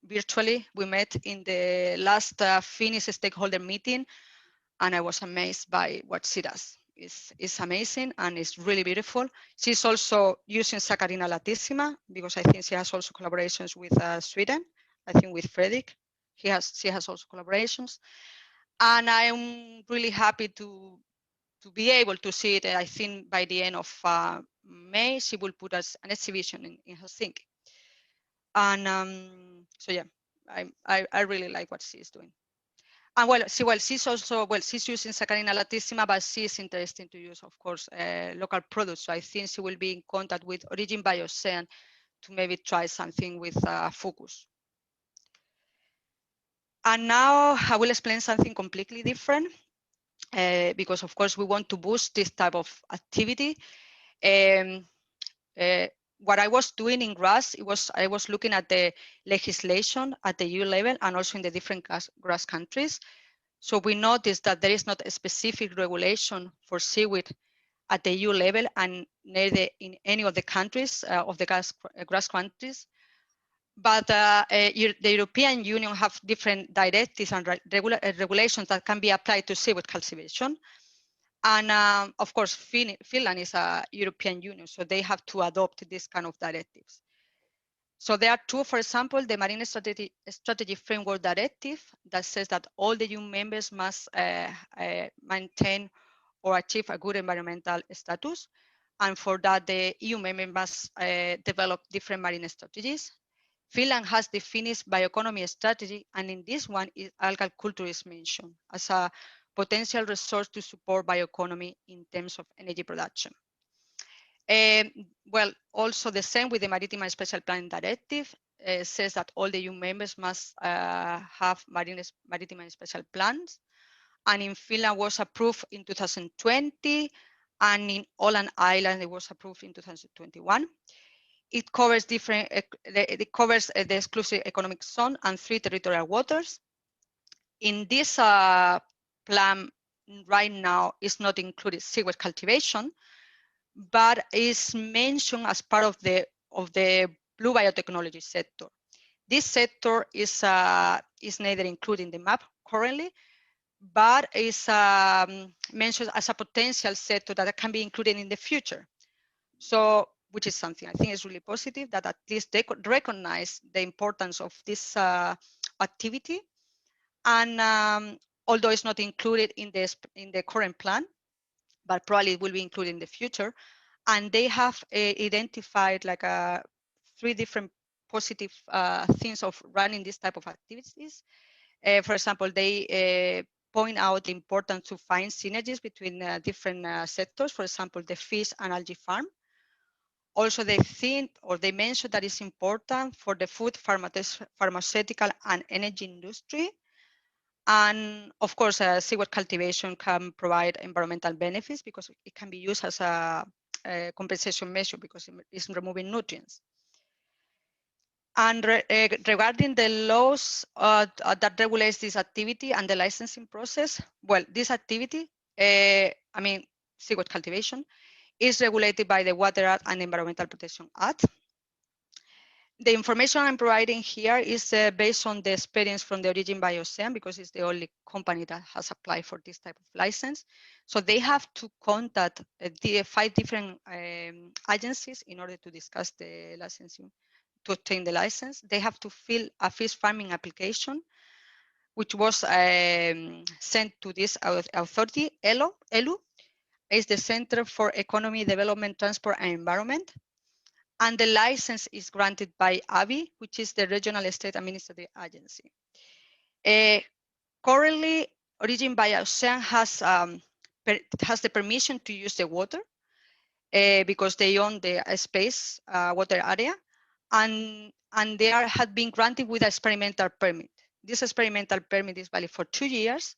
virtually. We met in the last Finnish stakeholder meeting, and I was amazed by what she does. It's amazing, and it's really beautiful. She's also using Saccharina latissima, because I think she has also collaborations with Sweden, I think with Fredrik. She has also collaborations, and I'm really happy to be able to see it. I think by the end of May, she will put us an exhibition in Helsinki. And so yeah, I really like what she's doing. And she's using Saccharina latissima, but she's interested to use, of course, local products. So I think she will be in contact with Origin Biocean to maybe try something with Fucus. And now I will explain something completely different, because of course we want to boost this type of activity. What I was doing in GRAS, I was looking at the legislation at the EU level and also in the different GRAS countries. So we noticed that there is not a specific regulation for seaweed at the EU level and neither in any of the countries of the GRAS countries. But the European Union have different directives and regulations that can be applied to seaweed cultivation. And of course, Finland is a European Union, so they have to adopt this kind of directives. So there are two, for example, the Marine Strategy Framework Directive that says that all the EU members must maintain or achieve a good environmental status. And for that, the EU member must develop different marine strategies. Finland has the Finnish bioeconomy strategy, and in this one, algal culture is mentioned as a potential resource to support bioeconomy in terms of energy production. Well, also the same with the Maritime and Special Planning Directive, says that all the EU members must have maritime and special plans. And in Finland was approved in 2020, and in Åland Island it was approved in 2021. It covers the exclusive economic zone and 3 territorial waters. In this plan right now is not included seaweed cultivation, but is mentioned as part of the blue biotechnology sector. This sector is neither included in the map currently, but is mentioned as a potential sector that can be included in the future. So, which is something I think is really positive, that at least they could recognize the importance of this activity. And although it's not included in the current plan, but probably it will be included in the future. And they have identified like 3 different positive things of running this type of activities. For example, they point out the importance to find synergies between different sectors, for example, the fish and algae farm. Also, they think, or they mention that it's important for the food, pharmaceutical and energy industry. And of course, seaweed cultivation can provide environmental benefits because it can be used as a compensation measure because it's removing nutrients. And regarding the laws that regulates this activity and the licensing process, well, this activity, I mean, seaweed cultivation, is regulated by the Water Act and Environmental Protection Act. The information I'm providing here is based on the experience from the Origin by USING, because it's the only company that has applied for this type of license. So they have to contact the 5 different agencies in order to discuss the licensing, to obtain the license. They have to fill a fish farming application, which was sent to this authority, ELU, is the Center for Economy, Development, Transport and Environment. And the license is granted by ABI, which is the Regional State Administrative Agency. Currently, Origin by USING has the permission to use the water because they own the space water area, and they have been granted with an experimental permit. This experimental permit is valid for 2 years,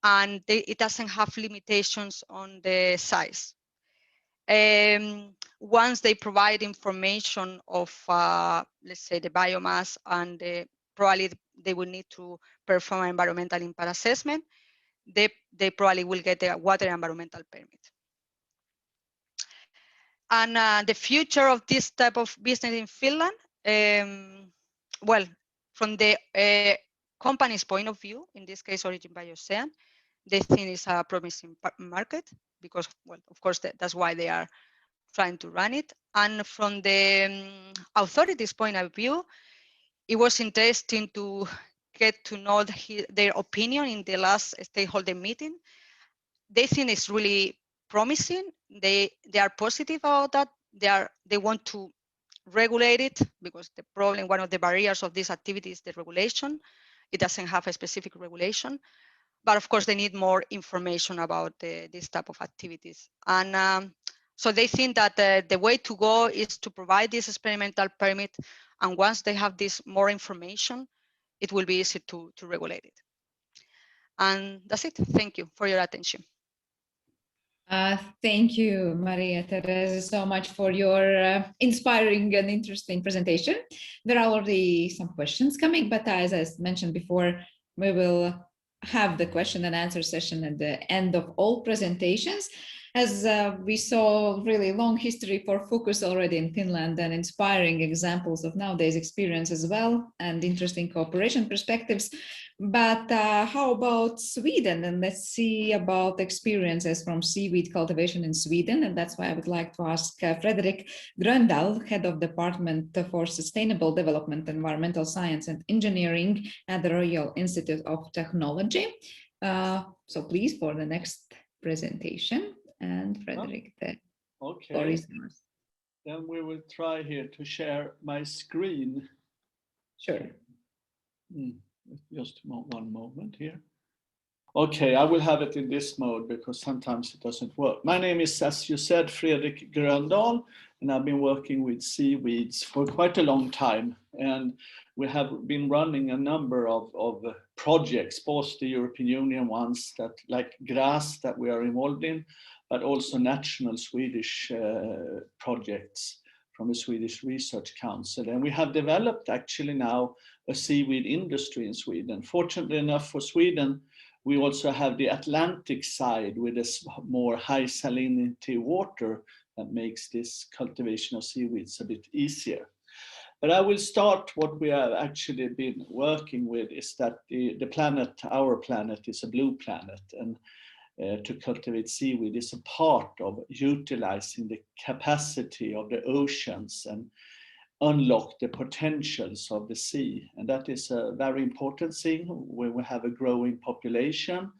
and it doesn't have limitations on the size. Once they provide information of, let's say, the biomass, and probably they will need to perform an environmental impact assessment, they probably will get a water environmental permit. And the future of this type of business in Finland, well, from the company's point of view, in this case, Origin by USING, they think it's a promising market because, well, of course, that's why they are trying to run it. And from the authorities' point of view, it was interesting to get to know their opinion in the last stakeholder meeting. They think it's really promising. They are positive about that. They want to regulate it because the problem, one of the barriers of this activity is the regulation. It doesn't have a specific regulation. But of course, they need more information about this type of activities. And so they think that the way to go is to provide this experimental permit. And once they have this more information, it will be easy to regulate it. And that's it. Thank you for your attention.
Thank you, Maria Teresa, so much for your inspiring and interesting presentation. There are already some questions coming, but as I mentioned before, we will have the question and answer session at the end of all presentations. As we saw really long history for focus already in Finland and inspiring examples of nowadays experience as well and interesting cooperation perspectives. But how about Sweden? And let's see about experiences from seaweed cultivation in Sweden. And that's why I would like to ask Fredrik Gröndal, Head of Department for Sustainable Development, Environmental Science and Engineering at the Royal Institute of Technology. So please, for the next presentation. And Fredrik, the floor is yours.
Then we will try here to share my screen.
Sure.
Just one moment here. Okay, I will have it in this mode because sometimes it doesn't work. My name is, as you said, Fredrik Gröndal, and I've been working with seaweeds for quite a long time. And we have been running a number of projects, both the European Union ones that like GRAS that we are involved in, but also national Swedish projects from the Swedish Research Council. And we have developed actually now a seaweed industry in Sweden. Fortunately enough for Sweden, we also have the Atlantic side with this more high salinity water that makes this cultivation of seaweeds a bit easier. But I will start what we have actually been working with is that the planet, our planet, is a blue planet, and to cultivate seaweed is a part of utilizing the capacity of the oceans and unlock the potentials of the sea. And that is a very important thing. When we have a growing population,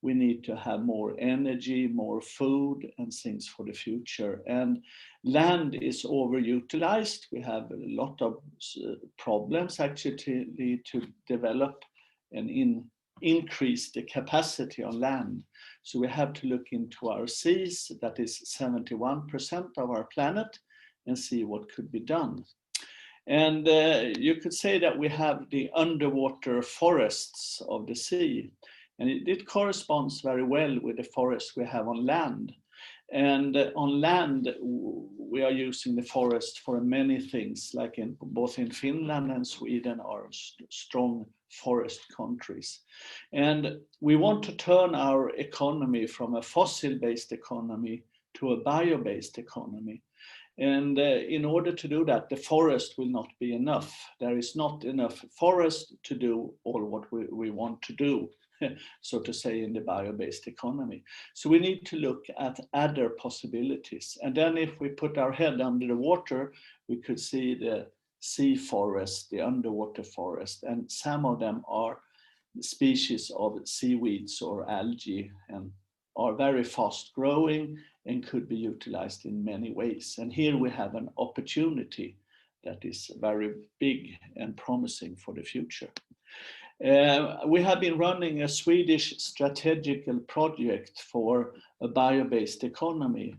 we need to have more energy, more food and things for the future. And land is overutilized. We have a lot of problems actually to develop and increase the capacity on land. So we have to look into our seas, that is 71% of our planet, and see what could be done. And you could say that we have the underwater forests of the sea, and it corresponds very well with the forests we have on land. And on land, we are using the forest for many things, like both in Finland and Sweden are strong forest countries. And we want to turn our economy from a fossil-based economy to a bio-based economy. And in order to do that, the forest will not be enough. There is not enough forest to do all what we want to do, so to say, in the bio-based economy. So we need to look at other possibilities. And then if we put our head under the water, we could see the sea forest, the underwater forest, and some of them are species of seaweeds or algae and are very fast growing and could be utilized in many ways. And here we have an opportunity that is very big and promising for the future. We have been running a Swedish strategical project for a bio-based economy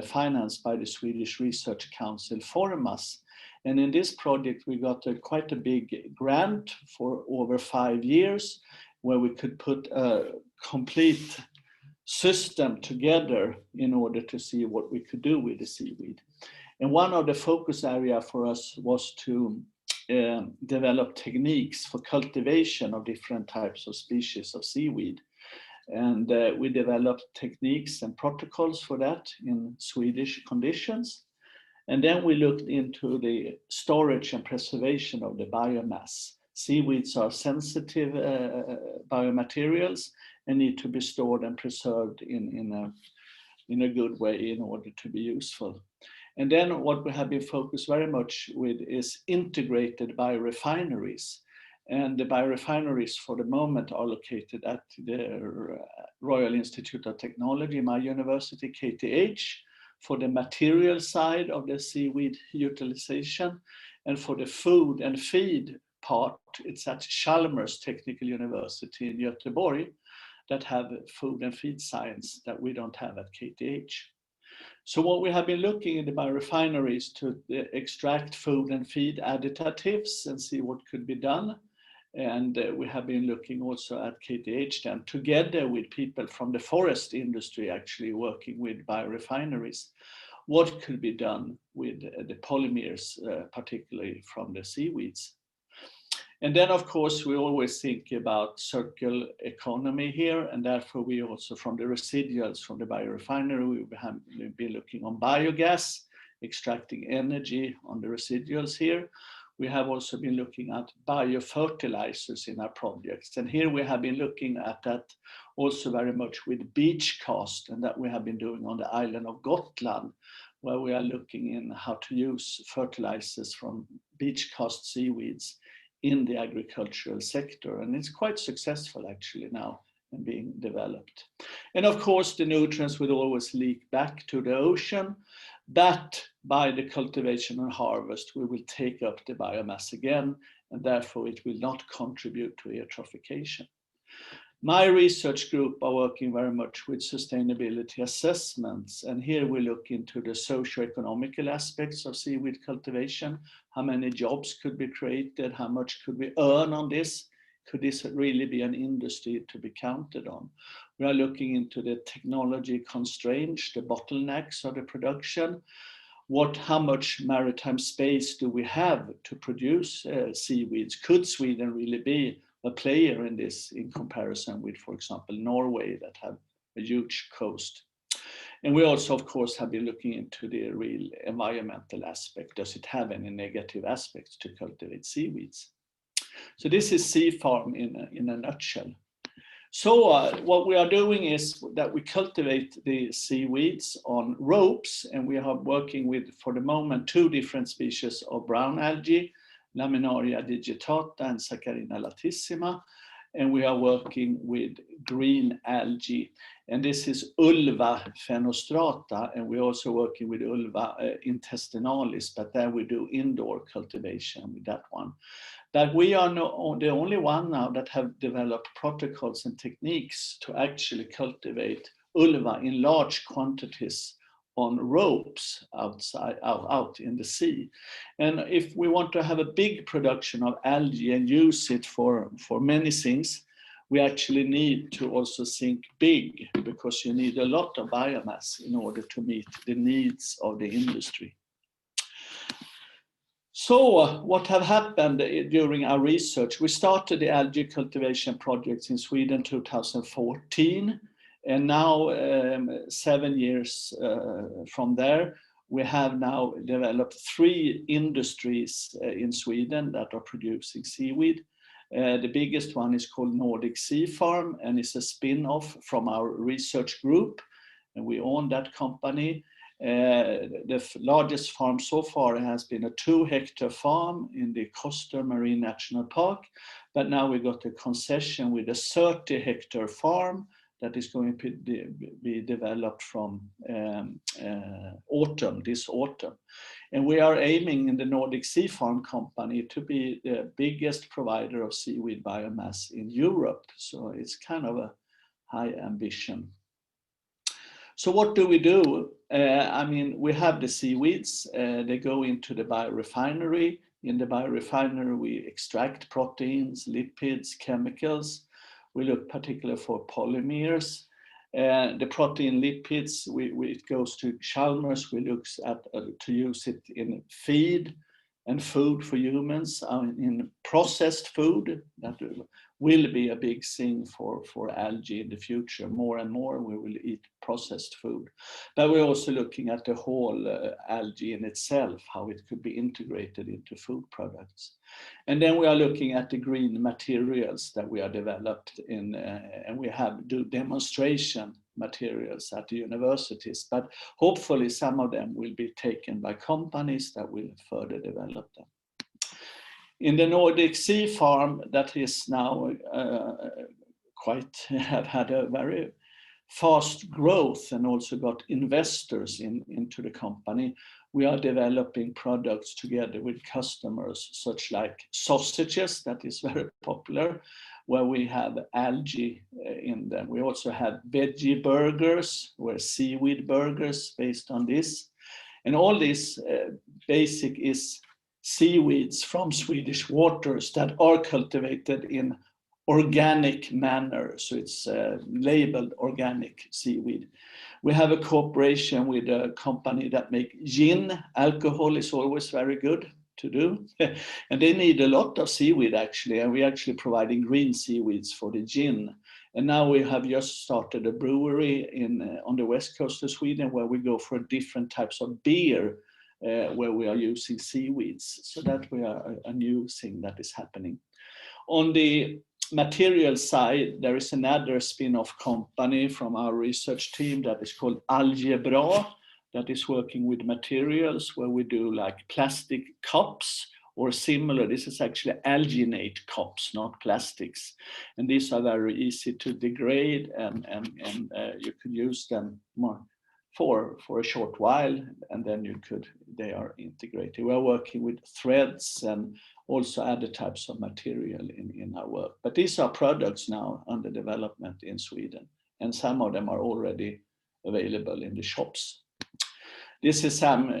financed by the Swedish Research Council Formas. And in this project, we got quite a big grant for over 5 years where we could put a complete system together in order to see what we could do with the seaweed. And one of the focus area for us was to develop techniques for cultivation of different types of species of seaweed. And we developed techniques and protocols for that in Swedish conditions. And then we looked into the storage and preservation of the biomass. Seaweeds are sensitive biomaterials and need to be stored and preserved in a good way in order to be useful. And then what we have been focused very much with is integrated biorefineries. And the biorefineries for the moment are located at the Royal Institute of Technology, my university, KTH, for the material side of the seaweed utilization. And for the food and feed part, it's at Chalmers Technical University in Göteborg that have food and feed science that we don't have at KTH. So what we have been looking in the biorefineries to extract food and feed additives and see what could be done. And we have been looking also at KTH then together with people from the forest industry actually working with biorefineries. What could be done with the polymers, particularly from the seaweeds. And then, of course, we always think about circular economy here, and therefore we also, from the residuals from the biorefinery, we have been looking on biogas, extracting energy on the residuals here. We have also been looking at biofertilizers in our projects. And here we have been looking at that also very much with beach cast, and that we have been doing on the island of Gotland, where we are looking in how to use fertilizers from beach cast seaweeds in the agricultural sector. And it's quite successful actually now and being developed. And of course, the nutrients will always leak back to the ocean, but by the cultivation and harvest, we will take up the biomass again and therefore it will not contribute to eutrophication. My research group are working very much with sustainability assessments, and here we look into the socio-economical aspects of seaweed cultivation. How many jobs could be created? How much could we earn on this? Could this really be an industry to be counted on? We are looking into the technology constraints, the bottlenecks of the production. How much maritime space do we have to produce seaweeds? Could Sweden really be a player in this in comparison with, for example, Norway that have a huge coast? And we also, of course, have been looking into the real environmental aspect. Does it have any negative aspects to cultivate seaweeds? So this is Sea Farm in a nutshell. So what we are doing is that we cultivate the seaweeds on ropes, and we are working with, for the moment, 2 different species of brown algae, Laminaria digitata and Saccharina latissima, and we are working with green algae, and this is Ulva phenostrata, and we're also working with Ulva intestinalis, but there we do indoor cultivation with that one. But we are the only one now that have developed protocols and techniques to actually cultivate Ulva in large quantities on ropes out in the sea. And if we want to have a big production of algae and use it for many things, we actually need to also think big, because you need a lot of biomass in order to meet the needs of the industry. So what have happened during our research? We started the algae cultivation projects in Sweden 2014. And now, 7 years from there, we have now developed 3 industries in Sweden that are producing seaweed. The biggest one is called Nordic Sea Farm, and it's a spin-off from our research group, and we own that company. The largest farm so far has been a 2-hectare farm in the Koster Marine National Park, but now we got a concession with a 30-hectare farm that is going to be developed from this autumn. And we are aiming in the Nordic Sea Farm company to be the biggest provider of seaweed biomass in Europe. So it's kind of a high ambition. So what do we do? I mean, we have the seaweeds, they go into the biorefinery. In the biorefinery, we extract proteins, lipids, chemicals. We look particularly for polymers. The protein lipids, it goes to Chalmers. We look at to use it in feed and food for humans, in processed food. That will be a big thing for algae in the future. More and more we will eat processed food. But we're also looking at the whole algae in itself, how it could be integrated into food products. And then we are looking at the green materials that we are developed in, and we do demonstration materials at the universities, but hopefully some of them will be taken by companies that will further develop them. In the Nordic Sea Farm, that is now have had a very fast growth and also got investors into the company. We are developing products together with customers, such like sausages, that is very popular, where we have algae in them. We also have veggie burgers, or seaweed burgers based on this. And all this basic is seaweeds from Swedish waters that are cultivated in organic manner. So it's labeled organic seaweed. We have a cooperation with a company that makes gin. Alcohol is always very good to do. And they need a lot of seaweed actually. And we're actually providing green seaweeds for the gin. And now we have just started a brewery on the west coast of Sweden where we go for different types of beer where we are using seaweeds. So that we are a new thing that is happening. On the material side, there is another spin-off company from our research team that is called Algae that is working with materials where we do like plastic cups or similar. This is actually alginate cups, not plastics. And these are very easy to degrade and you can use them more for a short while, and then they are integrated. We are working with threads and also other types of material in our work. But these are products now under development in Sweden, and some of them are already available in the shops. This is some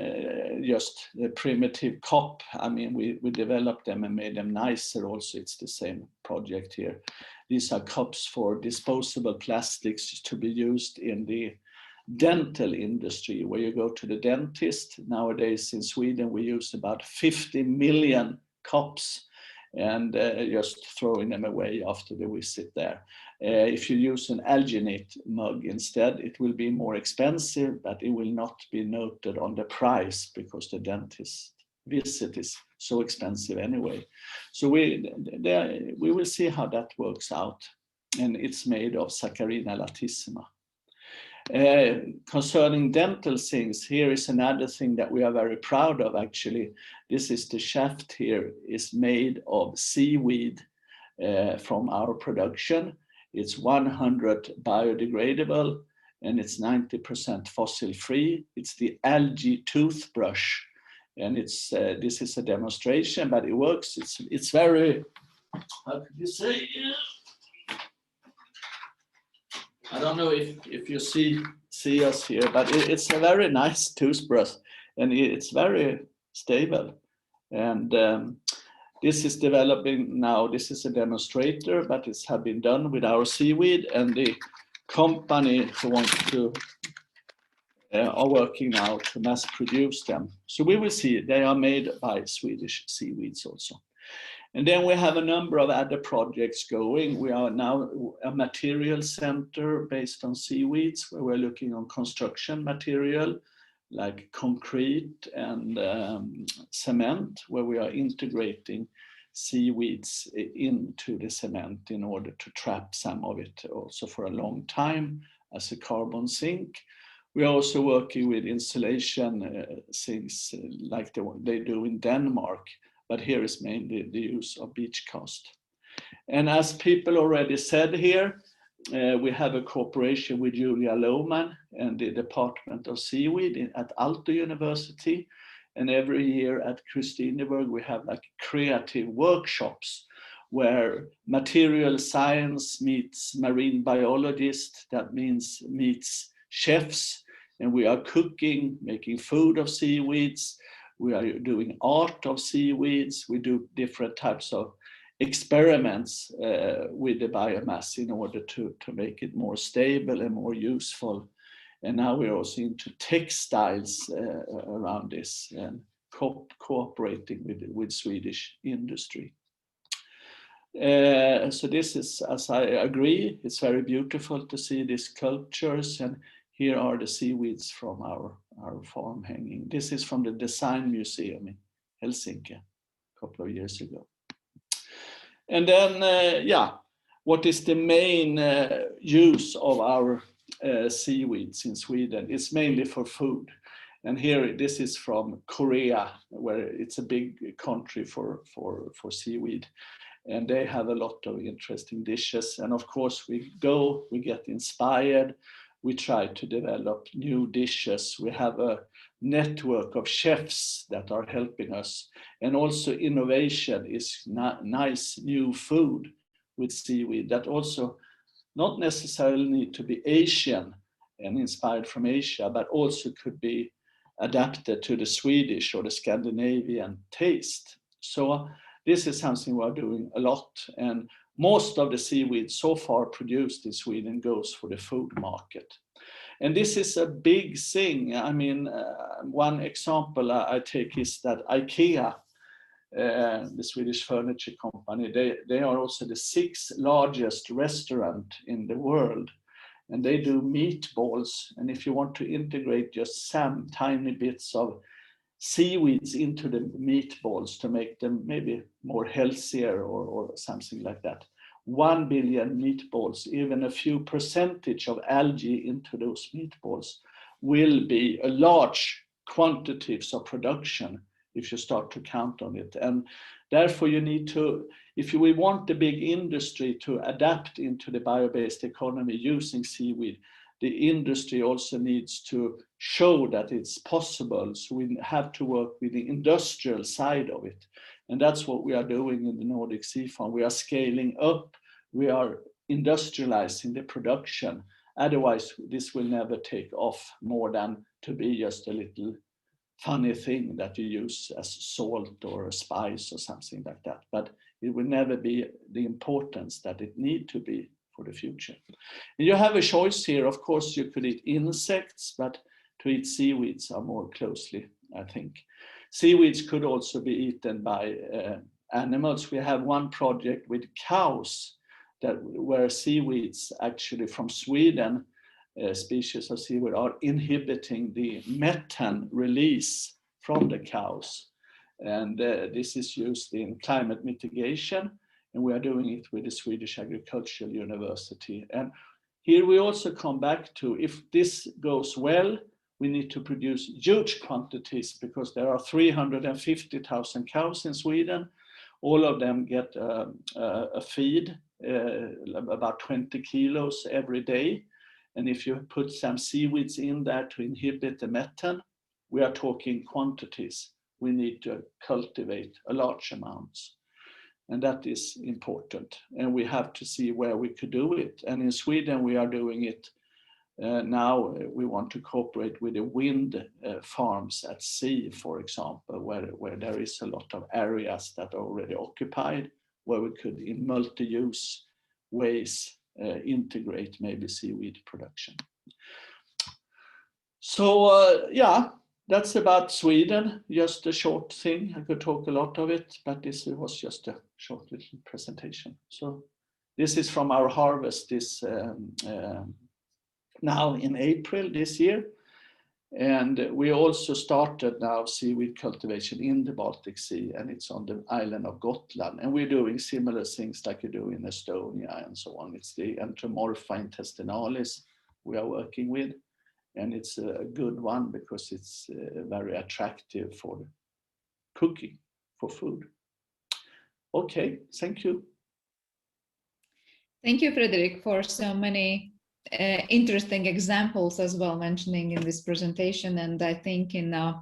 just a primitive cup. I mean, we developed them and made them nicer also. It's the same project here. These are cups for disposable plastics to be used in the dental industry, where you go to the dentist. Nowadays in Sweden, we use about 50 million cups and just throwing them away after the visit there. If you use an alginate mug instead, it will be more expensive, but it will not be noted on the price because the dentist visit is so expensive anyway. So we will see how that works out. And it's made of Saccharina latissima. Concerning dental things, here is another thing that we are very proud of actually. This is the shaft here, is made of seaweed from our production. It's 100 biodegradable and it's 90% fossil free. It's the algae toothbrush, and it's this is a demonstration, but it works. It's very, how could you say? I don't know if you see us here, but it's a very nice toothbrush and it's very stable. And this is developing now. This is a demonstrator, but it's have been done with our seaweed, and the company who wants to are working now to mass produce them. So we will see, they are made by Swedish seaweeds also. And then we have a number of other projects going. We are now a material center based on seaweeds, where we're looking on construction material like concrete and cement, where we are integrating seaweeds into the cement in order to trap some of it also for a long time as a carbon sink. We are also working with insulation things like they do in Denmark, but here is mainly the use of beach cast. And as people already said here, we have a cooperation with Julia Lohman and the Department of Seaweed at Aalto University. And every year at Kristineberg, we have like creative workshops where material science meets marine biologists, that means meets chefs, and we are cooking, making food of seaweeds. We are doing art of seaweeds. We do different types of experiments with the biomass in order to make it more stable and more useful. And now we're also into textiles around this and cooperating with Swedish industry. So this is, as I agree, it's very beautiful to see these sculptures, and here are the seaweeds from our farm hanging. This is from the Design Museum in Helsinki a couple of years ago. And then, yeah, what is the main use of our seaweeds in Sweden? It's mainly for food. And here, this is from Korea, where it's a big country for seaweed. And they have a lot of interesting dishes. And of course, we get inspired. We try to develop new dishes. We have a network of chefs that are helping us. And also innovation is nice new food with seaweed that also not necessarily need to be Asian and inspired from Asia, but also could be adapted to the Swedish or the Scandinavian taste. So this is something we're doing a lot. And most of the seaweed so far produced in Sweden goes for the food market. And this is a big thing. I mean, one example I take is that IKEA, the Swedish furniture company, they are also the 6th largest restaurant in the world. And they do meatballs. And if you want to integrate just some tiny bits of seaweeds into the meatballs to make them maybe more healthier or something like that, 1 billion meatballs, even a few percentage of algae into those meatballs will be a large quantities of production if you start to count on it. And therefore you need to, if we want the big industry to adapt into the bio-based economy using seaweed, the industry also needs to show that it's possible. So we have to work with the industrial side of it. And that's what we are doing in the Nordic Sea Farm. We are scaling up, we are industrializing the production. Otherwise, this will never take off more than to be just a little funny thing that you use as salt or a spice or something like that. But it will never be the importance that it need to be for the future. And you have a choice here. Of course, you could eat insects, but to eat seaweeds are more closely, I think. Seaweeds could also be eaten by animals. We have one project with cows where seaweeds actually from Sweden, species of seaweed, are inhibiting the methane release from the cows. And this is used in climate mitigation, and we are doing it with the Swedish Agricultural University. And here we also come back to, if this goes well, we need to produce huge quantities because there are 350,000 cows in Sweden. All of them get a feed, about 20 kilos every day. And if you put some seaweeds in there to inhibit the methane, we are talking quantities. We need to cultivate a large amounts. And that is important. And we have to see where we could do it. And in Sweden, we are doing it now. We want to cooperate with the wind farms at sea, for example, where there is a lot of areas that are already occupied, where we could, in multi-use ways, integrate maybe seaweed production. So yeah, that's about Sweden. Just a short thing. I could talk a lot of it, but this was just a short little presentation. So this is from our harvest this now in April this year. And we also started now seaweed cultivation in the Baltic Sea, and it's on the island of Gotland. And we're doing similar things like you do in Estonia and so on. It's the Entomorpha intestinalis we are working with. And it's a good one because it's very attractive for cooking, for food. Okay, thank you.
Thank you, Fredrik, for so many interesting examples as well mentioning in this presentation. And I think in a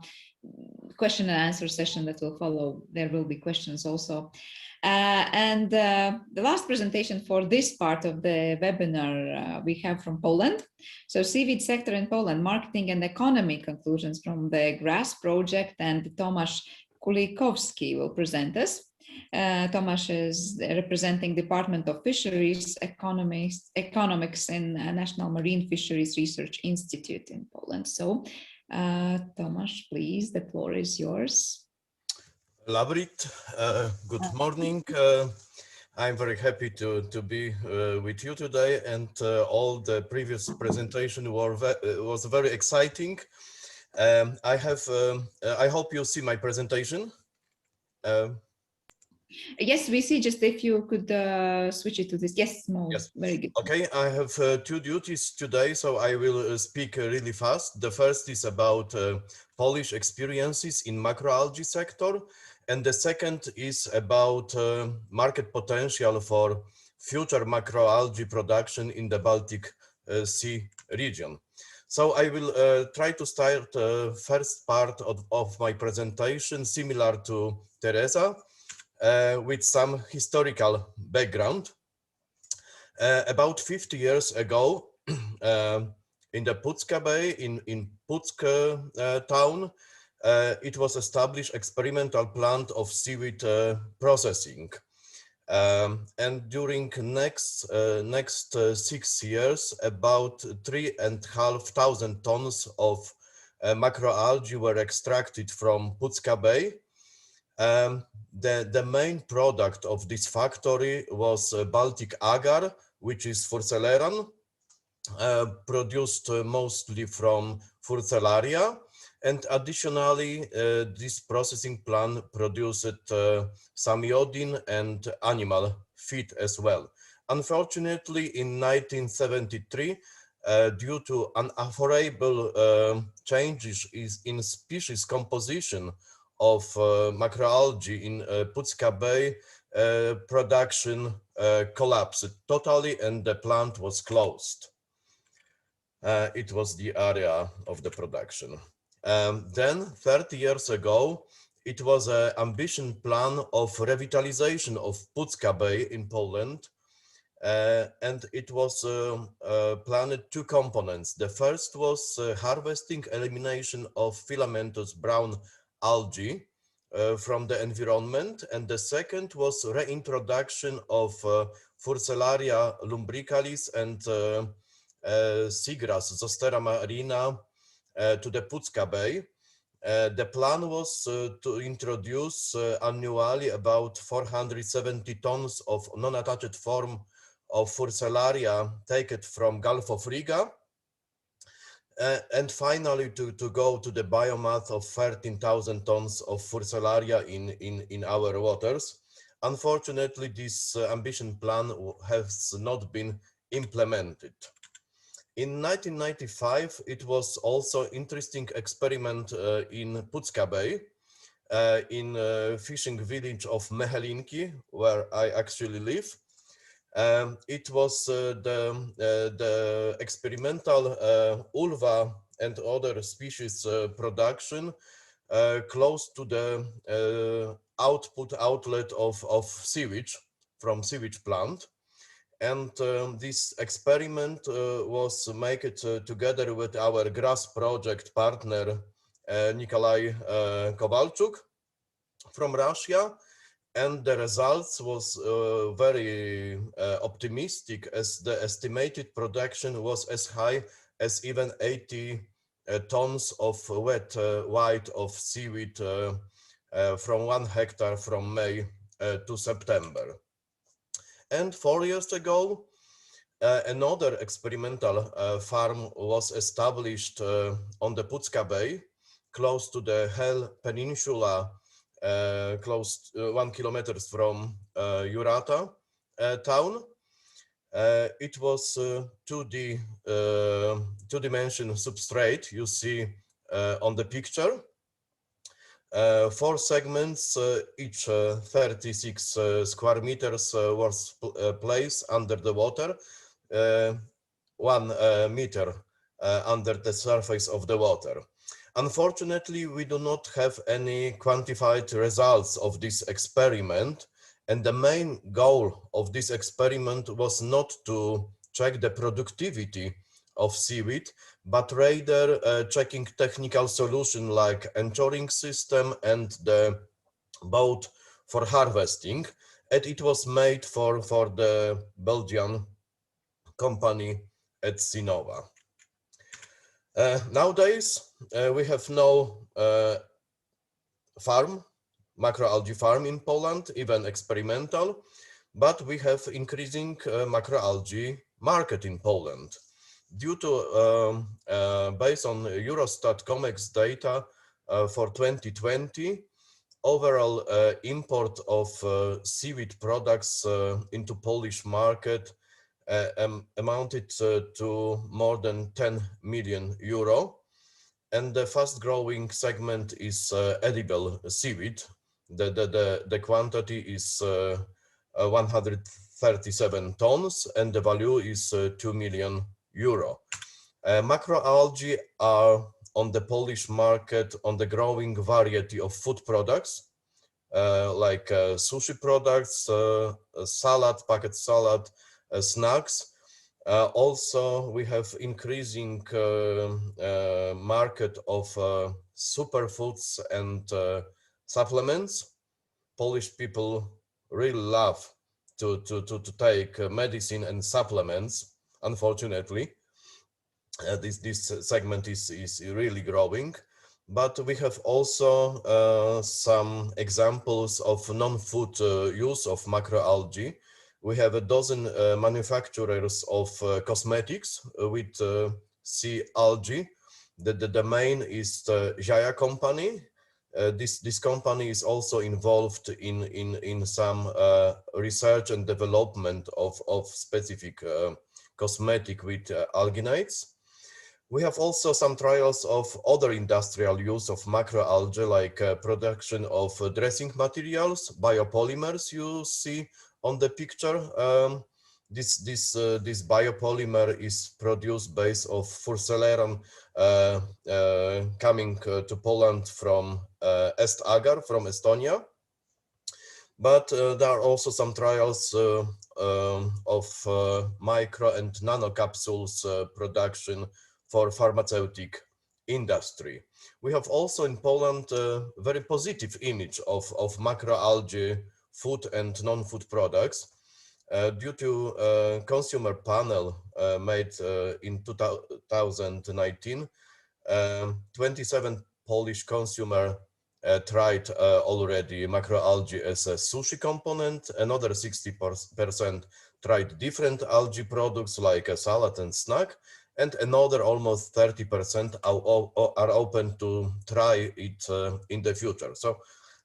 question and answer session that will follow, there will be questions also. And the last presentation for this part of the webinar we have from Poland. So seaweed sector in Poland, marketing and economy conclusions from the GRASS project, and Tomasz Kulikowski will present us. Tomasz is representing Department of Fisheries Economics in National Marine Fisheries Research Institute in Poland. So Tomasz, please, the floor is yours.
Labrit, good morning. I'm very happy to be with you today, and all the previous presentation was very exciting. I hope you see my presentation.
Yes, we see. Just if you could switch it to this. Yes, no, yes. Very good.
Okay, I have two duties today, so I will speak really fast. The first is about Polish experiences in macroalgae sector, and the second is about market potential for future macroalgae production in the Baltic Sea region. So I will try to start first part of my presentation, similar to Teresa, with some historical background. About 50 years ago, in the Pucka Bay, in Puck town, it was established experimental plant of seaweed processing. And during next 6 years, about 3,500 tons of macroalgae were extracted from Pucka Bay. The main product of this factory was Baltic agar, which is Furceleran, produced mostly from Furcellaria. And additionally, this processing plant produced samyodin and animal feed as well. Unfortunately, in 1973, due to unfavorable changes in species composition of macroalgae in Pucka Bay, production collapsed totally and the plant was closed. It was the area of the production. Then 30 years ago, it was an ambition plan of revitalization of Pucka Bay in Poland. And it was planned two components. The first was harvesting, elimination of filamentous brown algae from the environment, and the second was reintroduction of Furcellaria lumbricalis and seagrass Zostera marina to the Pucka Bay. The plan was to introduce annually about 470 tons of non-attached form of Furcellaria taken from Gulf of Riga, and finally to go to the biomass of 13,000 tons of Furcellaria in our waters. Unfortunately, this ambition plan has not been implemented. In 1995, it was also interesting experiment in Pucka Bay, in fishing village of Mechelinki, where I actually live. It was the experimental ulva and other species production close to the outlet of sewage from sewage plant. And this experiment was made together with our grass project partner Nikolai Kowalczuk from Russia. And the results was very optimistic, as the estimated production was as high as even 80 tons of wet white of seaweed from 1 hectare from May to September. And 4 years ago, another experimental farm was established on the Pucka Bay, close to the Hel Peninsula, close 1 kilometer from Jurata town. It was two-dimensional substrate you see on the picture. 4 segments, each 36 square meters was placed under the water, 1 meter under the surface of the water. Unfortunately, we do not have any quantified results of this experiment, and the main goal of this experiment was not to check the productivity of seaweed, but rather checking technical solution like anchoring system and the boat for harvesting, and it was made for the Belgian company at Sinova. Nowadays, we have no macroalgae farm in Poland, even experimental, but we have increasing macroalgae market in Poland. Due to, based on Eurostat COMEX data for 2020, overall import of seaweed products into Polish market amounted to more than 10 million euro. And the fast growing segment is edible seaweed. The quantity is 137 tons and the value is 2 million euro. Macroalgae are on the Polish market on the growing variety of food products, like sushi products, salad, packet salad, snacks. Also, we have increasing market of superfoods and supplements. Polish people really love to take medicine and supplements. Unfortunately, this segment is really growing. But we have also some examples of non-food use of macroalgae. We have a dozen manufacturers of cosmetics with sea algae. The main is the Jaya company. This company is also involved in some research and development of specific cosmetic with alginates. We have also some trials of other industrial use of macroalgae, like production of dressing materials, biopolymers you see on the picture. this biopolymer is produced based of Furcelerum coming to Poland from Est Agar from Estonia. But there are also some trials of micro and nano capsules production for pharmaceutic industry. We have also in Poland a very positive image of macroalgae food and non-food products. Due to a consumer panel made in 2019, 27 Polish consumer tried already macroalgae as a sushi component. Another 60% tried different algae products like a salad and snack, and another almost 30% are open to try it in the future. So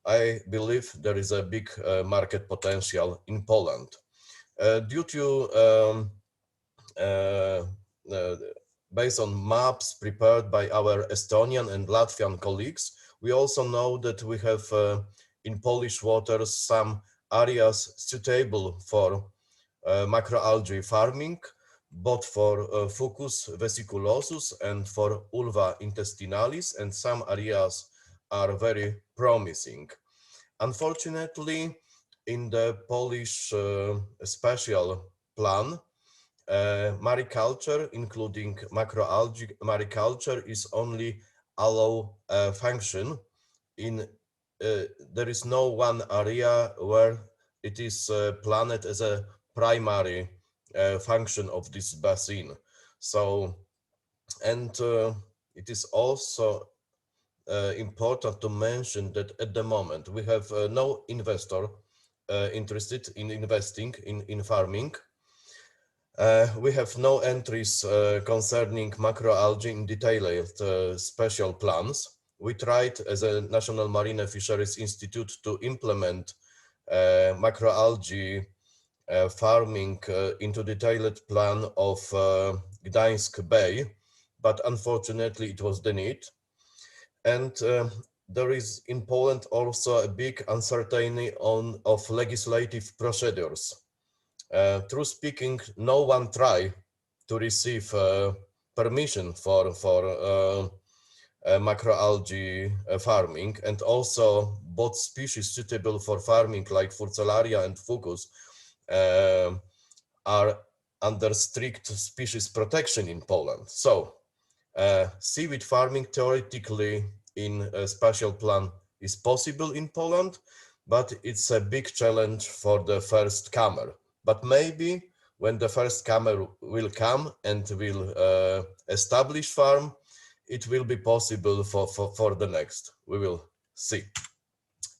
I believe there is a big market potential in Poland. Due to based on maps prepared by our Estonian and Latvian colleagues, we also know that we have in Polish waters some areas suitable for macroalgae farming, both for Fucus vesiculosus and for Ulva intestinalis, and some areas are very promising. Unfortunately, in the Polish special plan, mariculture, including macroalgae mariculture, is only allow function in there is no one area where it is planned as a primary function of this basin. So, and it is also important to mention that at the moment we have no investor interested in investing in farming. We have no entries concerning macroalgae in detailed special plans. We tried as a National Marine Fisheries Institute to implement macroalgae farming into detailed plan of Gdańsk Bay, but unfortunately it was denied. And there is in Poland also a big uncertainty of legislative procedures. True speaking, no one tried to receive permission for macroalgae farming, and also both species suitable for farming like Furcellaria and Fucus are under strict species protection in Poland. So seaweed farming theoretically in a special plan is possible in Poland, but it's a big challenge for the first comer. But maybe when the first comer will come and will establish farm, it will be possible for the next. We will see.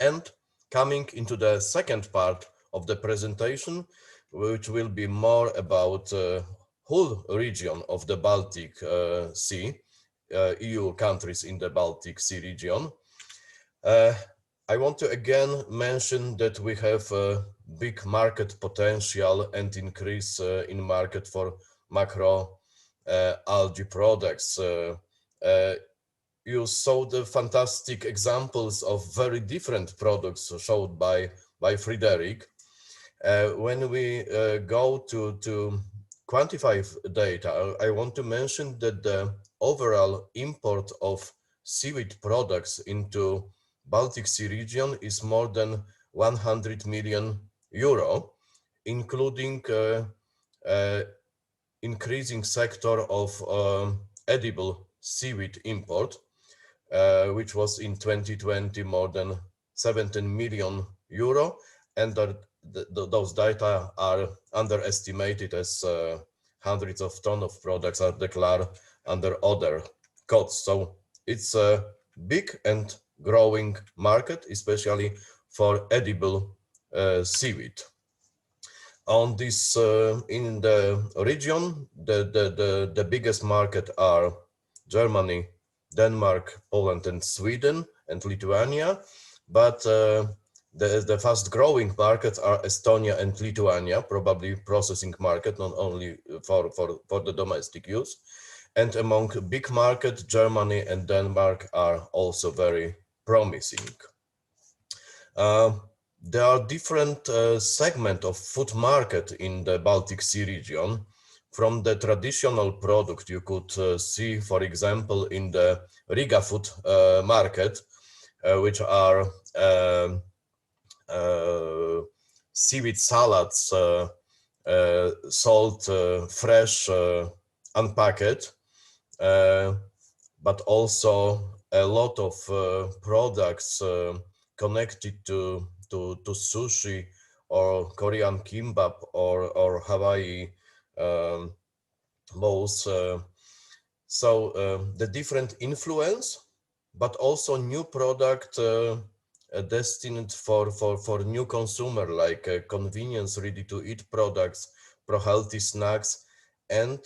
And coming into the second part of the presentation, which will be more about whole region of the Baltic Sea, EU countries in the Baltic Sea region. I want to again mention that we have a big market potential and increase in market for macro algae products. You saw the fantastic examples of very different products showed by Frederick. When we go to quantify data, I want to mention that the overall import of seaweed products into Baltic Sea region is more than 100 million euro, including increasing sector of edible seaweed import, which was in 2020 more than 17 million euro, and those data are underestimated as hundreds of tons of products are declared under other codes. So it's a big and growing market, especially for edible seaweed. On this, in the region, the biggest market are Germany, Denmark, Poland, and Sweden, and Lithuania. But the fast growing markets are Estonia and Lithuania, probably processing market, not only for the domestic use. And among big markets, Germany and Denmark are also very promising. there are different segments of food market in the Baltic Sea region. From the traditional product you could see, for example, in the Riga food market, which are seaweed salads sold fresh, unpacked, but also a lot of products connected to sushi or Korean kimbap or Hawaii bowls. So the different influence, but also new product destined for new consumer, like convenience, ready-to-eat products, pro-healthy snacks, and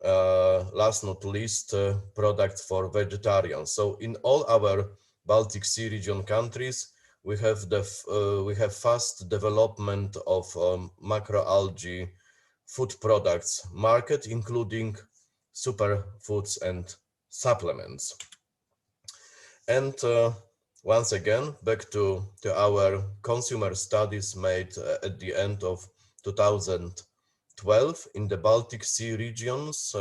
last not least, products for vegetarians. So in all our Baltic Sea region countries, we have fast development of macroalgae food products market, including superfoods and supplements. And once again, back to our consumer studies made at the end of 2012 in the Baltic Sea regions,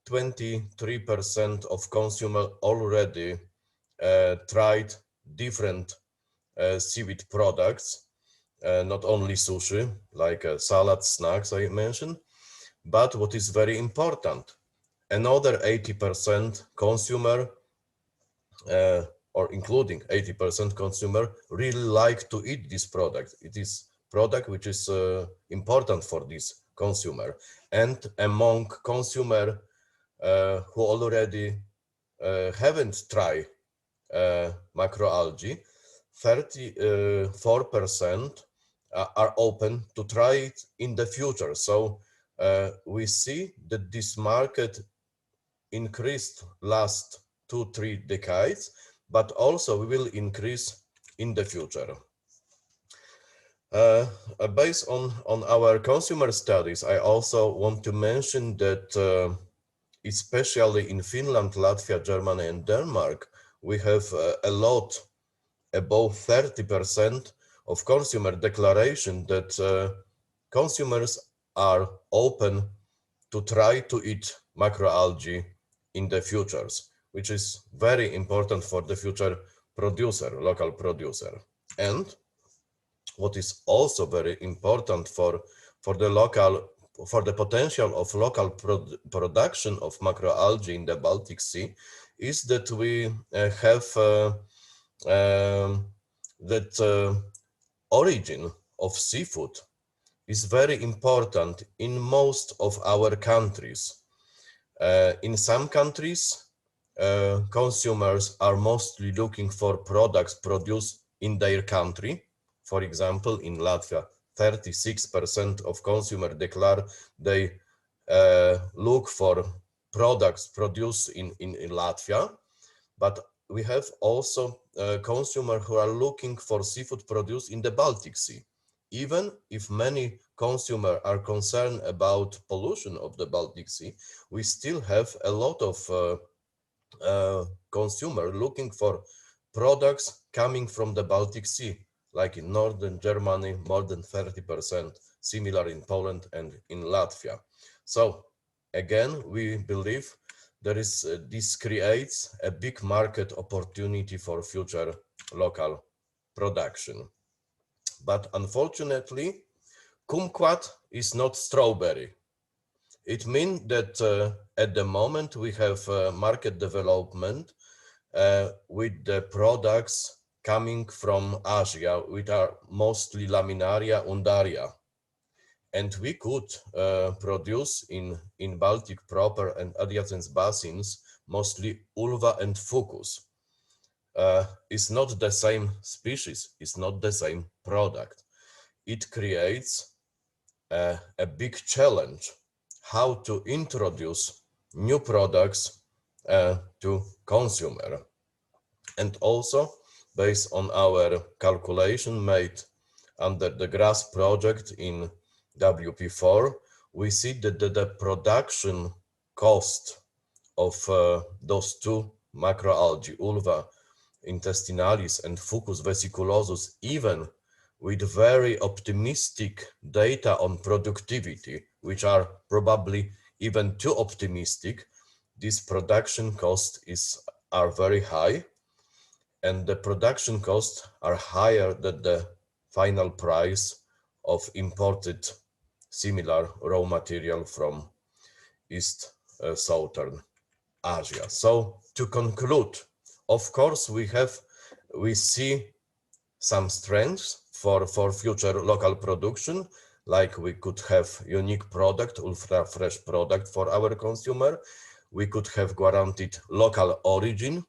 23% of consumers already tried different seaweed products, not only sushi, like salad, snacks I mentioned, but what is very important, another 80% consumer, or including 80% consumer, really like to eat this product. It is product which is important for this consumer. And among consumer who already haven't tried macroalgae, 34% are open to try it in the future. So we see that this market increased last 2-3 decades, but also we will increase in the future. Based on our consumer studies, I also want to mention that especially in Finland, Latvia, Germany, and Denmark, we have a lot, above 30% of consumer declaration that consumers are open to try to eat macroalgae in the futures, which is very important for the future producer, local producer. And what is also very important for the potential of local production of macroalgae in the Baltic Sea is that we have that origin of seafood is very important in most of our countries. In some countries, consumers are mostly looking for products produced in their country. For example, in Latvia, 36% of consumers declare they look for products produced in Latvia, but we have also consumers who are looking for seafood produced in the Baltic Sea. Even if many consumers are concerned about pollution of the Baltic Sea, we still have a lot of consumers looking for products coming from the Baltic Sea, like in northern Germany, more than 30%, similar in Poland and in Latvia. So again, we believe this creates a big market opportunity for future local production. But unfortunately, kumquat is not strawberry. It means that at the moment we have market development with the products coming from Asia, which are mostly Laminaria undaria. And we could produce in Baltic proper and adjacent basins mostly ulva and fucus. It's not the same species, it's not the same product. It creates a big challenge how to introduce new products to consumer. And also, based on our calculation made under the GRASS project in WP4, we see that the production cost of those two macroalgae, ulva intestinalis and fucus vesiculosus, even with very optimistic data on productivity, which are probably even too optimistic, this production costs are very high, and the production costs are higher than the final price of imported similar raw material from East Southern Asia. So to conclude, of course, we see some strengths for future local production, like we could have unique product, ultra fresh product for our consumer. We could have guaranteed local origin,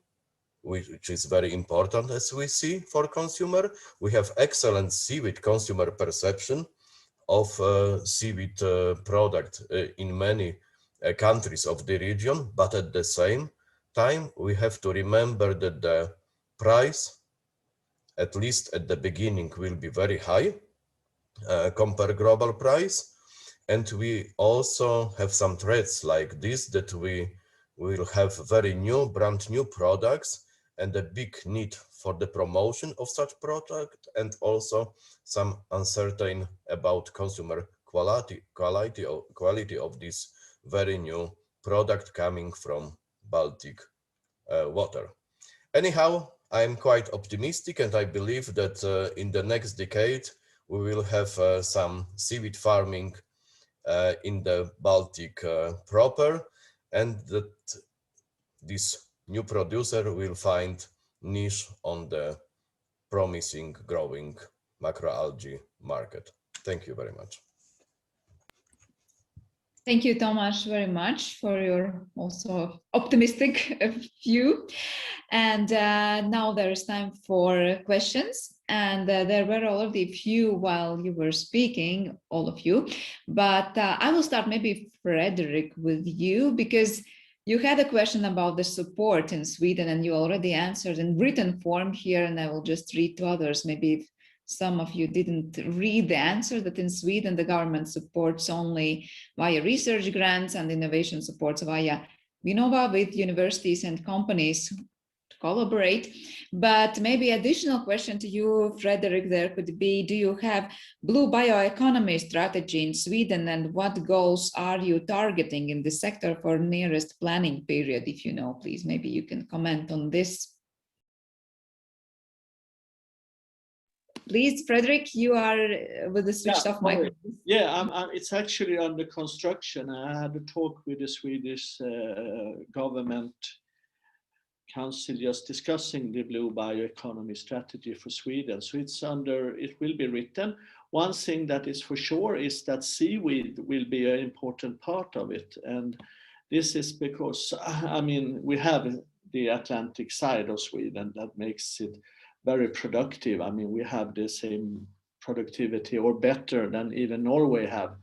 which is very important as we see for consumer. We have excellent seaweed consumer perception of seaweed product in many countries of the region, but at the same time, we have to remember that the price, at least at the beginning, will be very high compared global price. And we also have some threats like this, that we will have very brand new products and a big need for the promotion of such product, and also some uncertain about consumer quality of this very new product coming from Baltic water. Anyhow, I'm quite optimistic, and I believe that in the next decade we will have some seaweed farming in the Baltic proper, and that this new producer will find niche on the promising growing macroalgae market. Thank you very much.
Thank you, Tomasz, very much for your also optimistic view. And now there is time for questions. And there were already a few while you were speaking, all of you. But I will start maybe, Frederick, with you, because you had a question about the support in Sweden, and you already answered in written form here, and I will just read to others. Maybe if some of you didn't read the answer, that in Sweden, the government supports only via research grants and innovation supports via Vinnova with universities and companies to collaborate. But maybe additional question to you, Frederick, there could be, do you have blue bioeconomy strategy in Sweden, and what goals are you targeting in this sector for nearest planning period? If you know, please, maybe you can comment on this. Please, Frederick, you are with the switched off mic.
Yeah, it's actually under construction. I had a talk with the Swedish government council just discussing the blue bioeconomy strategy for Sweden. So it will be written. One thing that is for sure is that seaweed will be an important part of it. And this is because, I mean, we have the Atlantic side of Sweden that makes it very productive. I mean, we have the same productivity or better than even Norway have.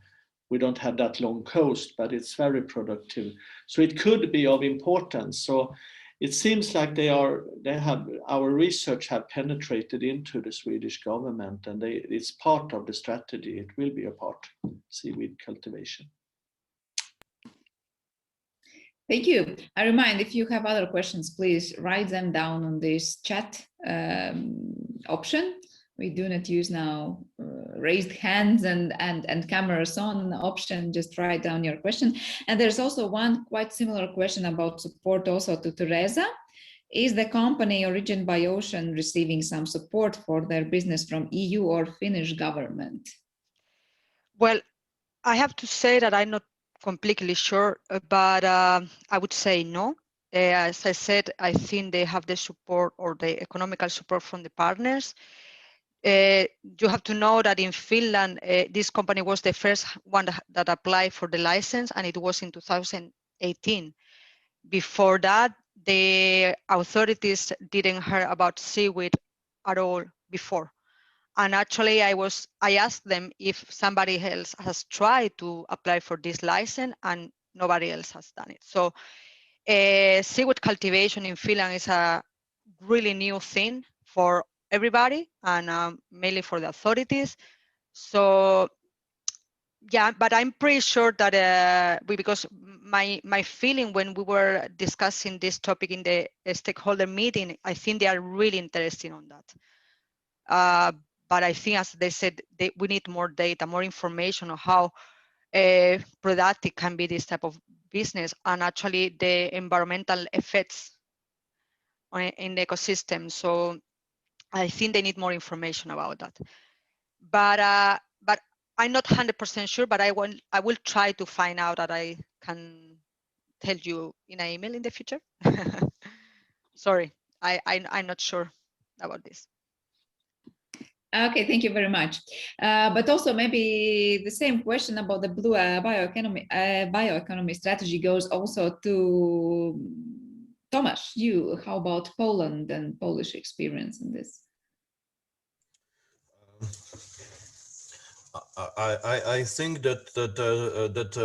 We don't have that long coast, but it's very productive. So it could be of importance. So it seems like our research have penetrated into the Swedish government, and it's part of the strategy. It will be a part, seaweed cultivation.
Thank you. I remind, if you have other questions, please write them down on this chat option. We do not use now raised hands and cameras on option. Just write down your question. And there's also one quite similar question about support also to Teresa. Is the company Origin by Ocean receiving some support for their business from EU or Finnish government?
Well, I have to say that I'm not completely sure, but I would say no. As I said, I think they have the support or the economical support from the partners. You have to know that in Finland, this company was the first one that applied for the license, and it was in 2018. Before that, the authorities didn't hear about seaweed at all before. And actually, I asked them if somebody else has tried to apply for this license, and nobody else has done it. So seaweed cultivation in Finland is a really new thing for everybody, and mainly for the authorities. So yeah, but I'm pretty sure that because my feeling when we were discussing this topic in the stakeholder meeting, I think they are really interested on that. But I think, as they said, we need more data, more information on how productive can be this type of business, and actually the environmental effects in the ecosystem. So I think they need more information about that. But I'm not 100% sure, but I will try to find out, that I can tell you in an email in the future. Sorry, I'm not sure about this.
Okay, thank you very much. But also maybe the same question about the blue bioeconomy strategy goes also to Tomasz. How about Poland and Polish experience in this?
I think that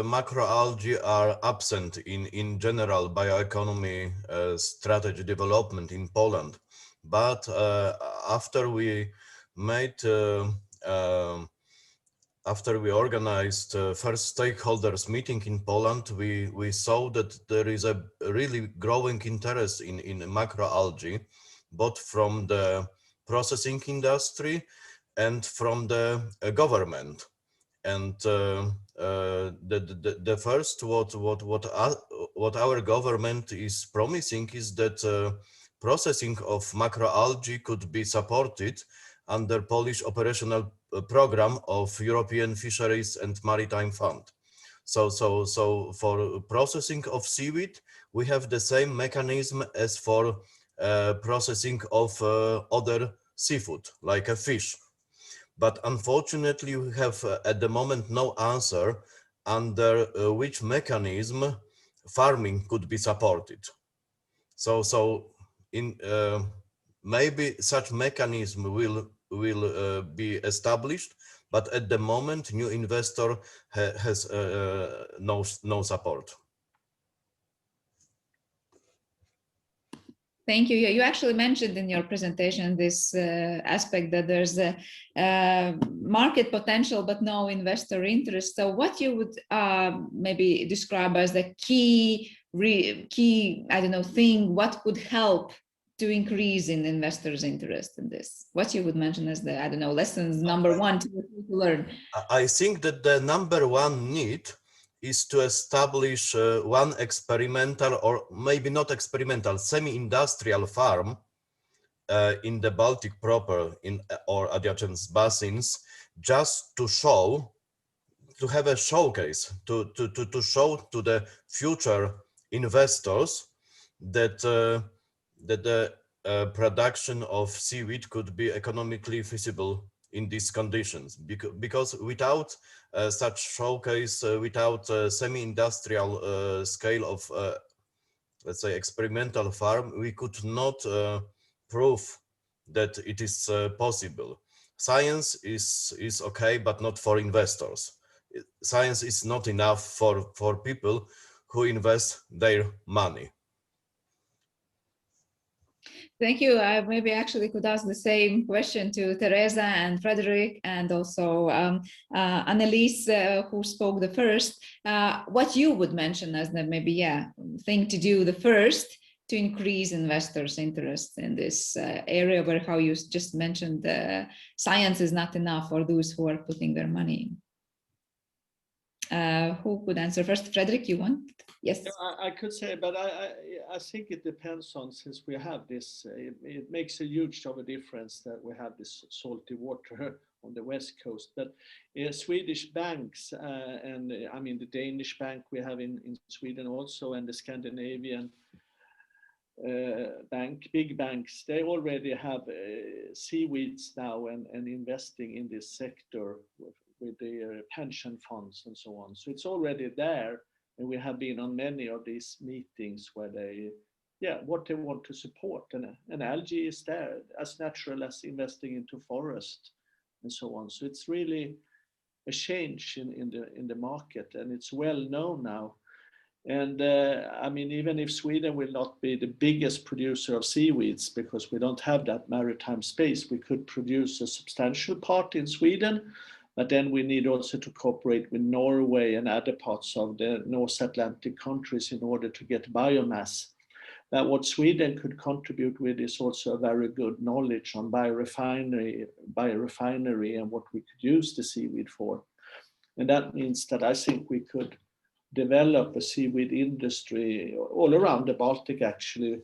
macroalgae are absent in general bioeconomy strategy development in Poland, but after we organized first stakeholders meeting in Poland, we saw that there is a really growing interest in macroalgae, both from the processing industry and from the government. And the first what our government is promising is that processing of macroalgae could be supported under Polish operational program of European Fisheries and Maritime Fund. So for processing of seaweed, we have the same mechanism as for processing of other seafood, like a fish. But unfortunately, we have at the moment no answer under which mechanism farming could be supported. So in maybe such mechanism will be established, but at the moment, new investor has no support.
Thank you. You actually mentioned in your presentation this aspect that there's a market potential but no investor interest. So what you would maybe describe as the key, I don't know, thing, what could help to increase in investors' interest in this? What you would mention as the, I don't know, lessons number one to learn?
I think that the number one need is to establish one experimental, or maybe not experimental, semi-industrial farm in the Baltic proper or adjacent basins, just to show, to have a showcase, to show to the future investors that the production of seaweed could be economically feasible in these conditions, because without such showcase, without semi-industrial scale of, let's say, experimental farm, we could not prove that it is possible. Science is okay, but not for investors. Science is not enough for people who invest their money.
Thank you. I maybe actually could ask the same question to Teresa and Frederick, and also Annelise, who spoke the first. What you would mention as the maybe thing to do the first to increase investors' interest in this area, where, how you just mentioned, science is not enough for those who are putting their money in. Who could answer first? Frederick, you want? Yes.
I could say, but I think it depends on, since we have this, it makes a huge of a difference that we have this salty water on the west coast. But Swedish banks, and I mean the Danish bank we have in Sweden also, and the Scandinavian big banks, they already have seaweeds now and investing in this sector with their pension funds and so on. So it's already there. And we have been on many of these meetings where they, what they want to support. And algae is there, as natural as investing into forest and so on. So it's really a change in the market, and it's well known now. And I mean, even if Sweden will not be the biggest producer of seaweeds, because we don't have that maritime space, we could produce a substantial part in Sweden. But then we need also to cooperate with Norway and other parts of the North Atlantic countries in order to get biomass. But what Sweden could contribute with is also a very good knowledge on biorefinery and what we could use the seaweed for. And that means that I think we could develop a seaweed industry all around the Baltic, actually,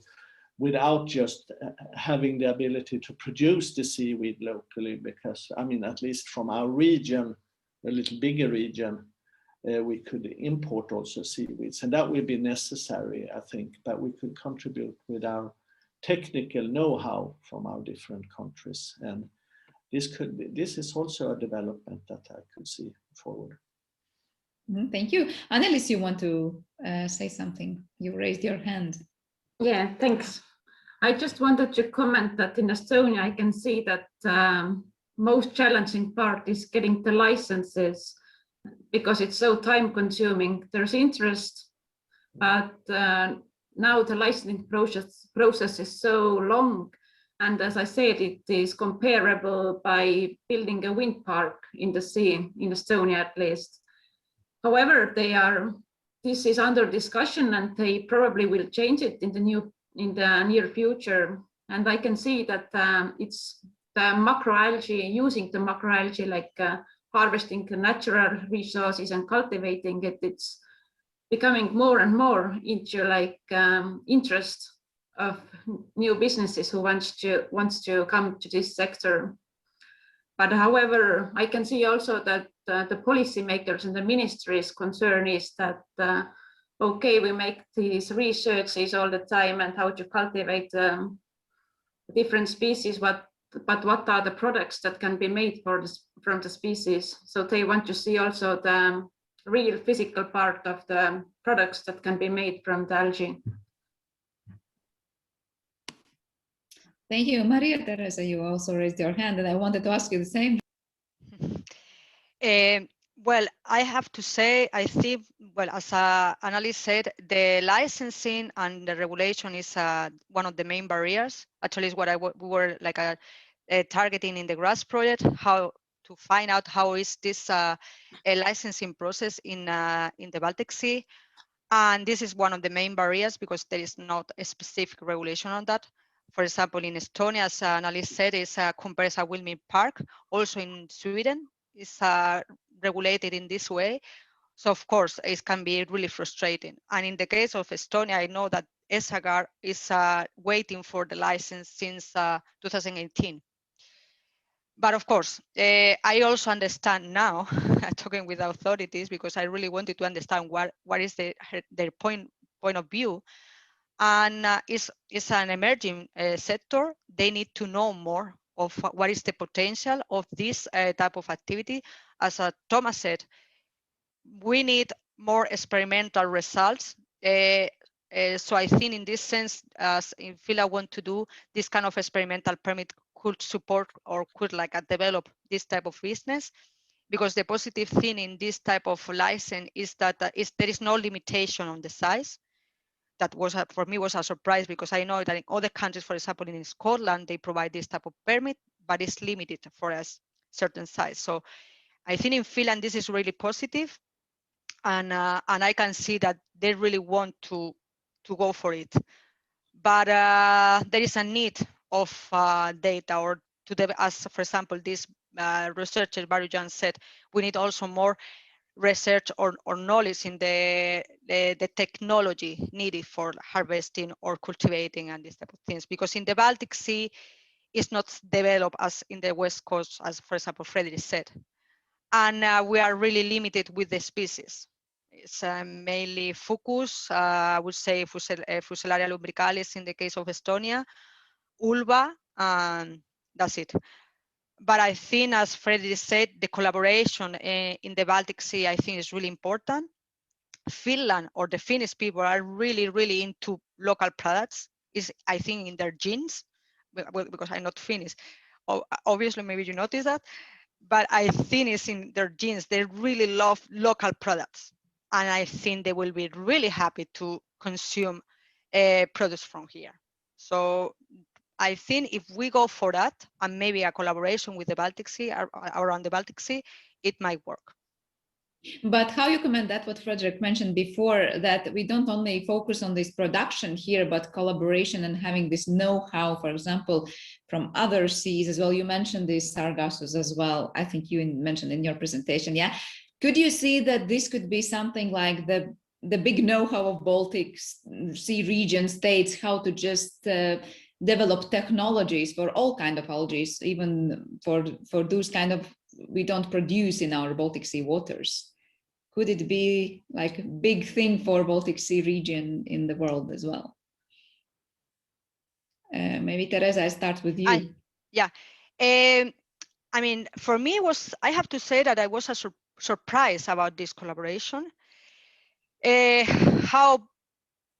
without just having the ability to produce the seaweed locally, because, I mean, at least from our region, a little bigger region, we could import also seaweeds, and that will be necessary, I think, but we could contribute with our technical know-how from our different countries. And this is also a development that I could see forward.
Thank you. Annelise, you want to say something? You raised your hand.
Yeah, thanks. I just wanted to comment that in Estonia, I can see that most challenging part is getting the licenses, because it's so time consuming. There's interest, but now the licensing process is so long. And as I said, it is comparable by building a wind park in the sea, in Estonia at least. However, this is under discussion, and they probably will change it in the near future. And I can see that it's the macroalgae, using the macroalgae, like harvesting the natural resources and cultivating it, it's becoming more and more into like interest of new businesses who wants to come to this sector. But however, I can see also that the policymakers and the ministry's concern is that okay, we make these researches all the time and how to cultivate different species, but what are the products that can be made from the species? So they want to see also the real physical part of the products that can be made from the algae.
Thank you. Maria Teresa, you also raised your hand, and I wanted to ask you the same.
Well, I have to say, I think, well, as Annelise said, the licensing and the regulation is one of the main barriers. Actually, is what we were like targeting in the GRASS project, how to find out how is this a licensing process in the Baltic Sea. And this is one of the main barriers because there is not a specific regulation on that. For example, in Estonia, as Annelise said, is compares a windmill park. Also in Sweden, is regulated in this way. So of course, it can be really frustrating. And in the case of Estonia, I know that ESAGAR is waiting for the license since 2018. But of course, I also understand now, talking with authorities, because I really wanted to understand what is their point of view. And it's an emerging sector. They need to know more of what is the potential of this type of activity. As Thomas said, we need more experimental results. So I think in this sense, as in Finland want to do this kind of experimental permit could support or could like develop this type of business, because the positive thing in this type of license is that there is no limitation on the size. That was for me was a surprise, because I know that in other countries, for example, in Scotland, they provide this type of permit, but it's limited for a certain size. So I think in Finland, this is really positive. And I can see that they really want to go for it. But there is a need of data, or as for example, this researcher Barujan said, we need also more research or knowledge in the technology needed for harvesting or cultivating and these type of things. Because in the Baltic Sea, it's not developed as in the West Coast, as for example, Fredrik said. And we are really limited with the species. It's mainly Fucus, I would say Fucellaria lumbricalis in the case of Estonia, Ulva, and that's it. But I think, as Fredrik said, the collaboration in the Baltic Sea, I think, is really important. Finland, or the Finnish people, are really, really into local products. Is I think in their genes, because I'm not Finnish. Obviously, maybe you notice that. But I think it's in their genes. They really love local products. And I think they will be really happy to consume products from here. So I think if we go for that, and maybe a collaboration with the Baltic Sea, around the Baltic Sea, it might work.
But how you comment that what Frederick mentioned before, that we don't only focus on this production here, but collaboration and having this know-how, for example, from other seas as well. You mentioned these Sargassus as well. I think you mentioned in your presentation. Yeah. Could you see that this could be something like the big know-how of Baltic Sea region states, how to just develop technologies for all kind of algae, even for those kind of we don't produce in our Baltic Sea waters? Could it be like a big thing for Baltic Sea region in the world as well? Maybe Teresa, I start with you.
I mean, for me, I have to say that I was surprised about this collaboration. How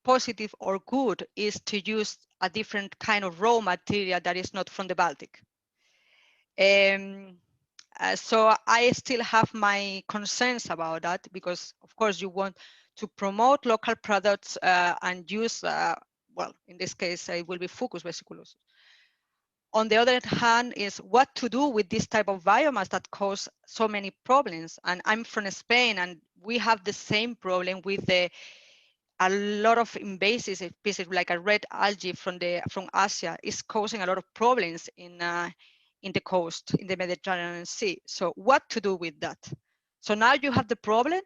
positive or good is to use a different kind of raw material that is not from the Baltic. So I still have my concerns about that, because of course you want to promote local products and use, well, in this case, it will be Fucus vesiculosus. On the other hand, is what to do with this type of biomass that cause so many problems. And I'm from Spain, and we have the same problem with a lot of invasive species, like a red algae from Asia, is causing a lot of problems in the coast, in the Mediterranean Sea. So what to do with that? So now you have the problem.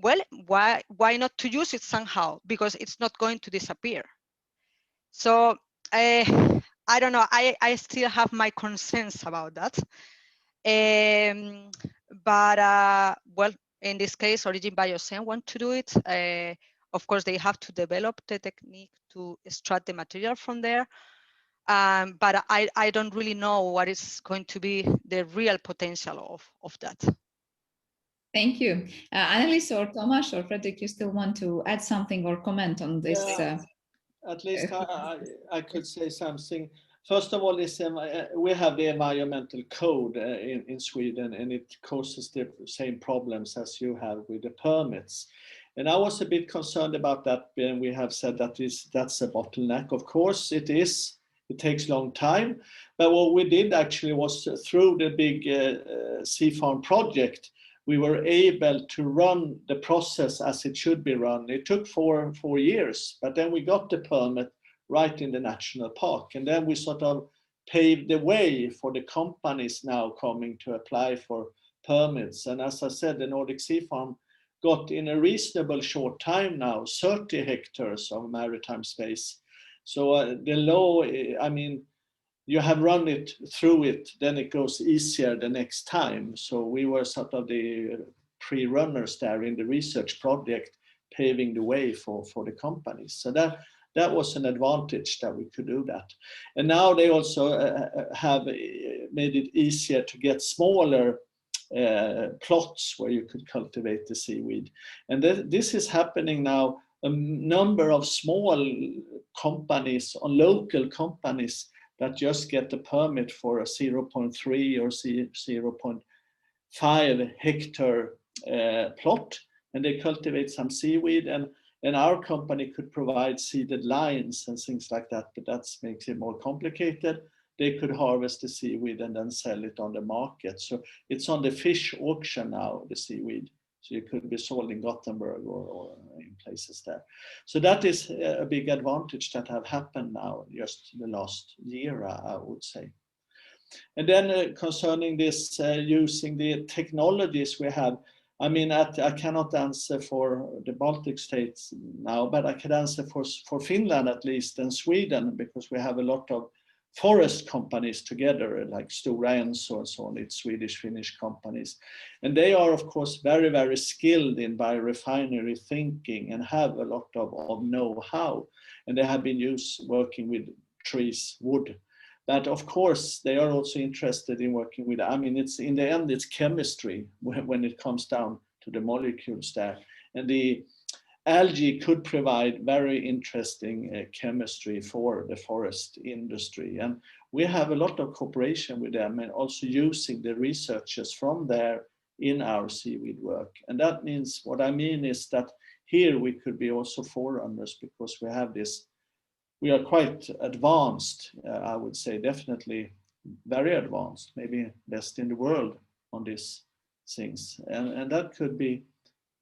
Well, why not to use it somehow? Because it's not going to disappear. So I don't know. I still have my concerns about that. But well, in this case, Origin Biocen want to do it. Of course, they have to develop the technique to extract the material from there. But I don't really know what is going to be the real potential of that.
Thank you. Annelise or Tomas or Frederick, you still want to add something or comment on this?
Yeah, at least I could say something. First of all, we have the environmental code in Sweden, and it causes the same problems as you have with the permits. And I was a bit concerned about that, and we have said that that's a bottleneck. Of course, it is. It takes a long time. But what we did actually was through the big sea farm project, we were able to run the process as it should be run. It took four years, but then we got the permit right in the national park. And then we sort of paved the way for the companies now coming to apply for permits. And as I said, the Nordic Sea Farm got in a reasonable short time now 30 hectares of maritime space. So the law, I mean, you have run it through it, then it goes easier the next time. So we were sort of the pre-runners there in the research project, paving the way for the companies. So that was an advantage that we could do that. And now they also have made it easier to get smaller plots where you could cultivate the seaweed. And this is happening now. A number of small companies, or local companies, that just get the permit for a 0.3 or 0.5 hectare plot, and they cultivate some seaweed, and our company could provide seeded lines and things like that, but that makes it more complicated. They could harvest the seaweed and then sell it on the market. So it's on the fish auction now, the seaweed. So you could be sold in Gothenburg or in places there. So that is a big advantage that have happened now just the last year, I would say. And then concerning this using the technologies we have, I mean, I cannot answer for the Baltic states now, but I could answer for Finland at least, and Sweden, because we have a lot of forest companies together, like Stora Enso and so on. It's Swedish, Finnish companies. And they are, of course, very, very skilled in biorefinery thinking and have a lot of know-how. And they have been working with trees, wood. But of course, they are also interested in working with, I mean, it's in the end, it's chemistry when it comes down to the molecules there. And the algae could provide very interesting chemistry for the forest industry. And we have a lot of cooperation with them, and also using the researchers from there in our seaweed work. And that means, what I mean is that here we could be also forerunners, because we have this, we are quite advanced, I would say, definitely very advanced, maybe best in the world on this things, and that could be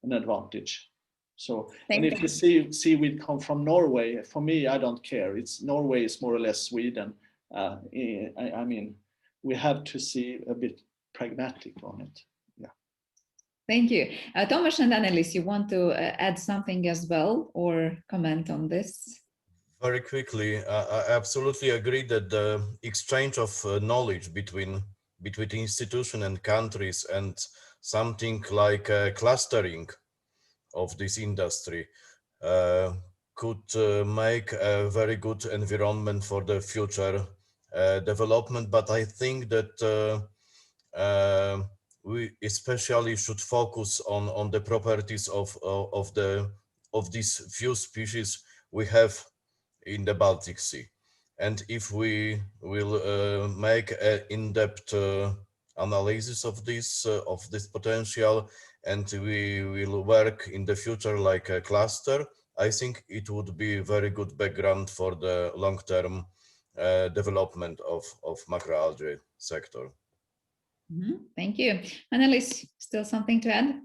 an advantage. So,
Thank
and if you see seaweed come from Norway, for me, I don't care. It's Norway is more or less Sweden. I mean, we have to see a bit pragmatic on it. Yeah.
Thank you. Tomasz and Annelise, you want to add something as well or comment on this?
Very quickly, I absolutely agree that the exchange of knowledge between institutions and countries and something like clustering of this industry could make a very good environment for the future development. But I think that we especially should focus on the properties of these few species we have in the Baltic Sea. And if we will make an in-depth analysis of this potential, and we will work in the future like a cluster, I think it would be a very good background for the long-term development of macroalgae sector.
Thank you. Annelise, still something to add?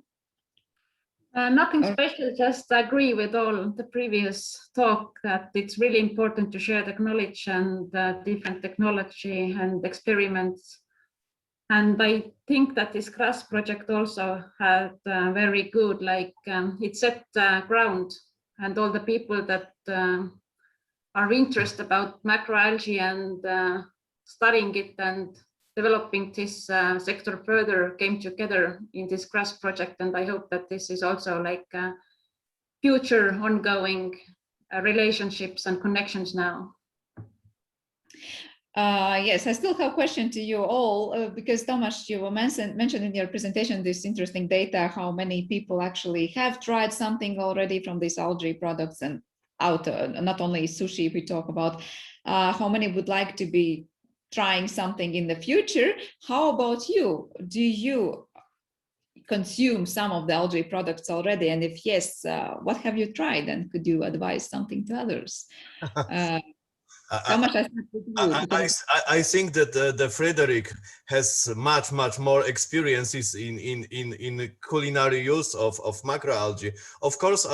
Nothing special, just agree with all the previous talk that it's really important to share the knowledge and different technology and experiments. And I think that this GRASS project also had very good, like it set ground, and all the people that are interested about macroalgae and studying it and developing this sector further came together in this GRASS project. And I hope that this is also like future ongoing relationships and connections now.
Yes, I still have a question to you all, because Tomasz, you mentioned in your presentation this interesting data, how many people actually have tried something already from these algae products and out, not only sushi we talk about, how many would like to be trying something in the future. How about you? Do you consume some of the algae products already? And if yes, what have you tried? And could you advise something to others? Tomasz,
I think that the Frederick has much more experiences in culinary use of macroalgae. Of course,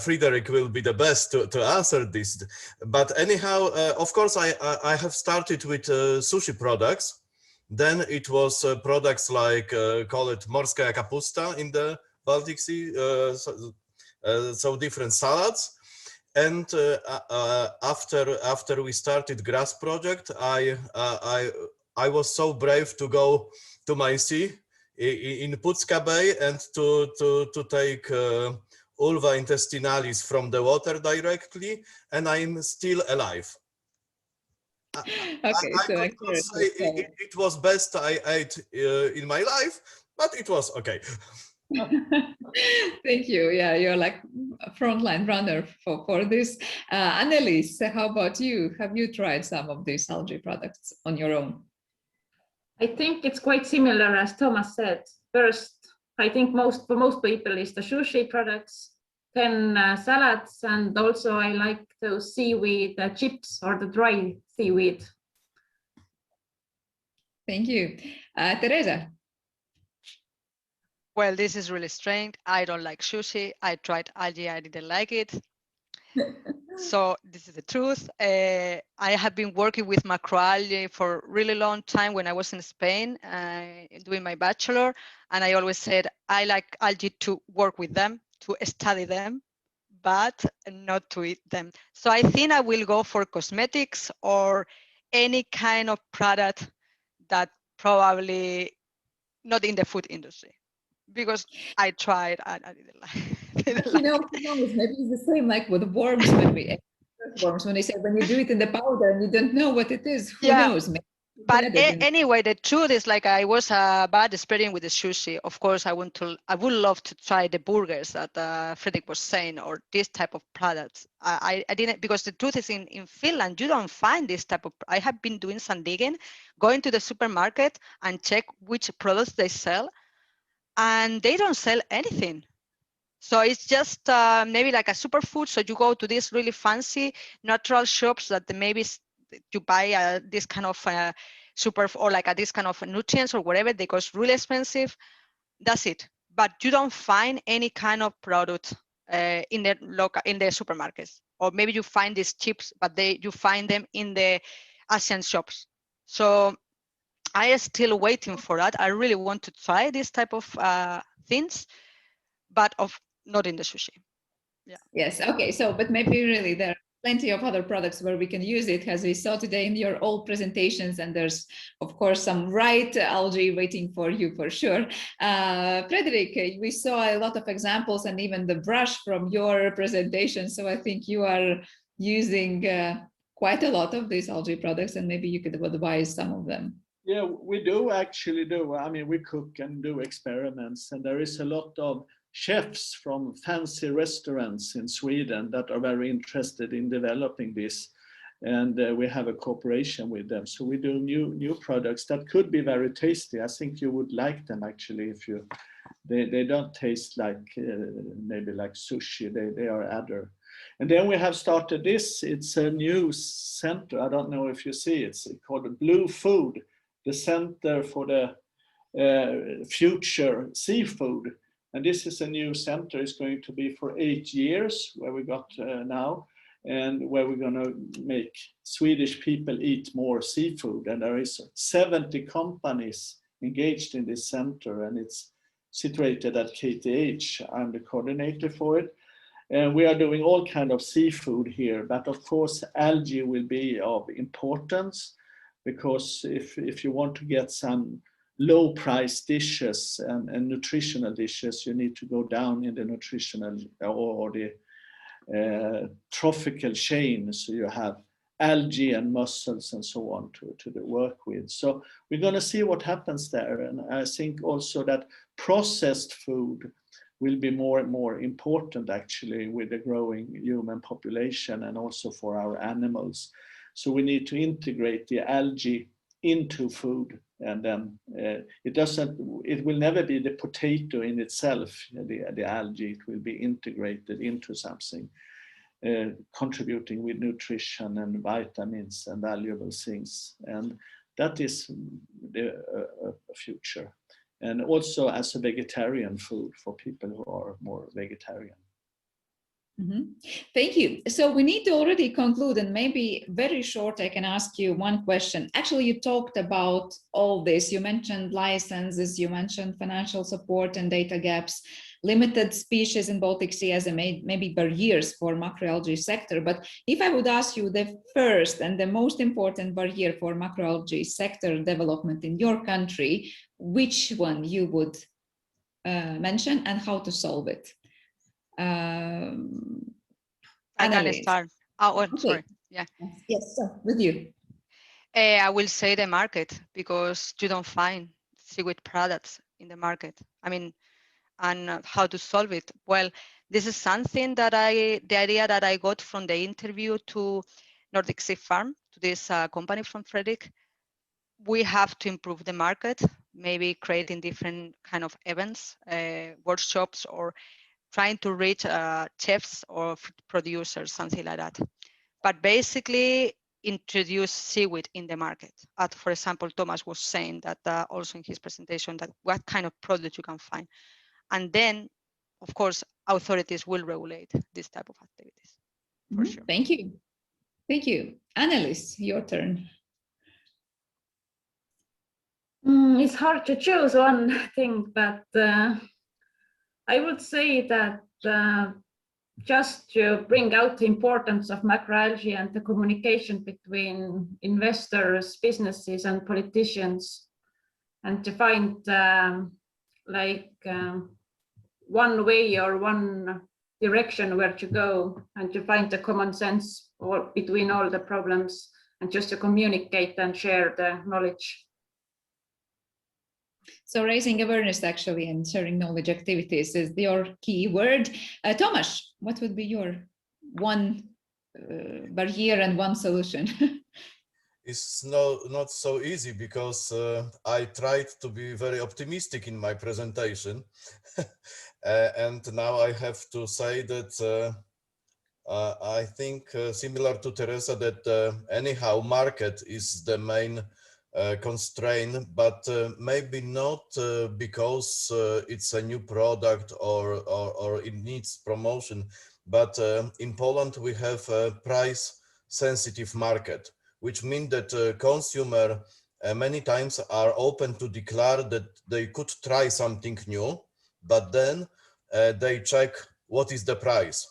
Frederick will be the best to answer this. But anyhow, of course, I have started with sushi products. Then it was products like call it morska kapusta in the Baltic Sea, so different salads. And after we started GRASS project, I was so brave to go to my sea in Pucka Bay and to take Ulva intestinalis from the water directly, and I'm still alive.
Okay,
I
so
could not say it was best I ate in my life, but it was okay.
Thank you. Yeah, you're like a frontline runner for this. Annelise, how about you? Have you tried some of these algae products on your own?
I think it's quite similar as Tomasz said. First, I think for most people is the sushi products, then salads, and also I like those seaweed chips or the dry seaweed.
Thank you. Teresa?
Well, this is really strange. I don't like sushi. I tried algae, I didn't like it. So this is the truth. I have been working with macroalgae for a really long time when I was in Spain doing my bachelor. And I always said, I like algae to work with them, to study them, but not to eat them. So I think I will go for cosmetics or any kind of product that probably not in the food industry. Because I tried, I didn't like.
You know, maybe it's the same like with worms when they say when you do it in the powder and you don't know what it is. Who knows? Maybe
but anyway, the truth is, like, I was a bad experience with the sushi. Of course, I would love to try the burgers that Fredrik was saying, or this type of products. I didn't, because the truth is, in Finland, you don't find this type of. I have been doing some digging, going to the supermarket and check which products they sell. And they don't sell anything. So it's just maybe like a superfood. So you go to these really fancy natural shops that maybe you buy this kind of super or like this kind of nutrients or whatever, they cost really expensive. That's it. But you don't find any kind of product in the supermarkets, or maybe you find these chips, but you find them in the Asian shops. So I am still waiting for that. I really want to try this type of things, but not in the sushi. Yeah.
Yes. Okay. So, but maybe really there are plenty of other products where we can use it, as we saw today in your old presentations, and there's of course some right algae waiting for you for sure. Frederick, we saw a lot of examples and even the brush from your presentation. So I think you are using quite a lot of these algae products, and maybe you could advise some of them.
Yeah, we do actually do. I mean, we cook and do experiments, and there is a lot of chefs from fancy restaurants in Sweden that are very interested in developing this, and we have a cooperation with them. So we do new products that could be very tasty. I think you would like them actually. If they don't taste like maybe like sushi. They are other. And then we have started this. It's a new center. I don't know if you see it. It's called Blue Food, the Center for the Future Seafood. And this is a new center. It's going to be for 8 years, where we got now, and where we're going to make Swedish people eat more seafood. And there is 70 companies engaged in this center, and it's situated at KTH. I'm the coordinator for it. And we are doing all kinds of seafood here, but of course algae will be of importance, because if you want to get some low price dishes and nutritional dishes, you need to go down in the nutritional or the trophical chain. So you have algae and mussels and so on to work with. So we're going to see what happens there. And I think also that processed food will be more and more important actually with the growing human population and also for our animals. So we need to integrate the algae into food, and then it will never be the potato in itself, the algae. It will be integrated into something, contributing with nutrition and vitamins and valuable things. And that is the future. And also as a vegetarian food for people who are more vegetarian.
Mm-hmm. Thank you. So we need to already conclude, and maybe very short, I can ask you one question. Actually, you talked about all this. You mentioned licenses, you mentioned financial support and data gaps, limited species in Baltic Sea as maybe barriers for macroalgae sector. But if I would ask you the first and the most important barrier for macroalgae sector development in your country, which one you would mention and how to solve it?
I can start. Oh, okay. Sorry. Yeah.
Yes, so with you.
I will say the market, because you don't find seaweed products in the market. I mean, and how to solve it? Well, this is something that the idea that I got from the interview to Nordic Sea Farm, to this company from Fredrik. We have to improve the market, maybe creating different kind of events, workshops, or trying to reach chefs or producers, something like that. But basically introduce seaweed in the market. For example, Thomas was saying that also in his presentation, that what kind of product you can find. And then, of course, authorities will regulate this type of activities, for sure.
Thank you. Thank you. Annelise, your turn.
It's hard to choose one thing, but I would say that just to bring out the importance of macroalgae and the communication between investors, businesses, and politicians, and to find one way or one direction where to go, and to find the common sense between all the problems, and just to communicate and share the knowledge.
So raising awareness actually and sharing knowledge activities is your key word. Thomas, what would be your one barrier and one solution?
It's not so easy, because I tried to be very optimistic in my presentation. And now I have to say that I think similar to Teresa, that anyhow market is the main constraint, but maybe not because it's a new product or it needs promotion. But in Poland, we have a price-sensitive market, which means that consumer many times are open to declare that they could try something new, but then they check what is the price.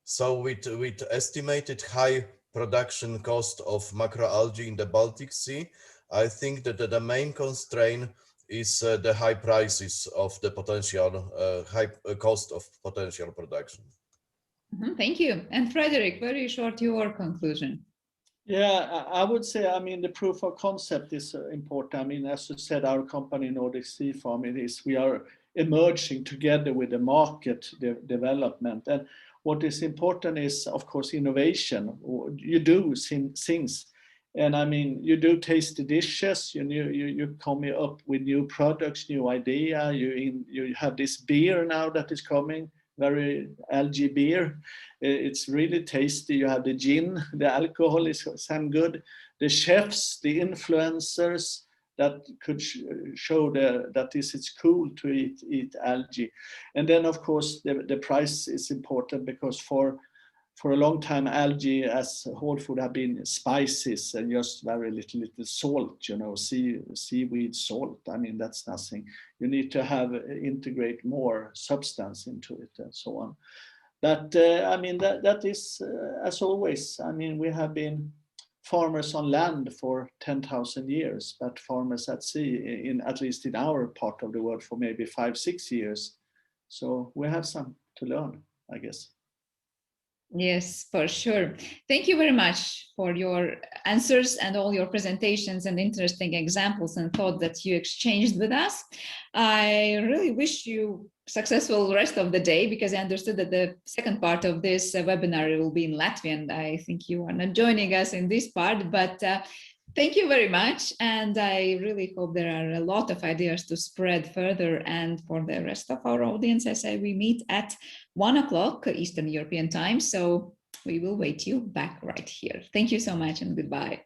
So with estimated high production cost of macroalgae in the Baltic Sea, I think that the main constraint is the high prices of the potential, high cost of potential production.
Thank you. And Frederick, very short, your conclusion.
Yeah, I would say, I mean, the proof of concept is important. I mean, as you said, our company, Nordic Sea Farm, we are emerging together with the market development. And what is important is, of course, innovation. You do things. And I mean, you do tasty dishes, you come up with new products, new idea. You have this beer now that is coming, very algae beer. It's really tasty. You have the gin, the alcohol is some good. The chefs, the influencers that could show that it's cool to eat algae. And then of course the price is important, because for a long time algae as whole food have been spices and just very little salt, seaweed salt. I mean, that's nothing. You need to integrate more substance into it and so on. I mean, that is, as always, I mean, we have been farmers on land for 10,000 years, but farmers at sea, at least in our part of the world, for maybe 5-6 years. So we have some to learn, I guess.
Yes, for sure. Thank you very much for your answers and all your presentations and interesting examples and thoughts that you exchanged with us. I really wish you successful rest of the day, because I understood that the second part of this webinar will be in Latvian. I think you are not joining us in this part, but thank you very much. And I really hope there are a lot of ideas to spread further. And for the rest of our audience, I say we meet at 1 o'clock Eastern European time. So we will wait you back right here. Thank you so much and goodbye.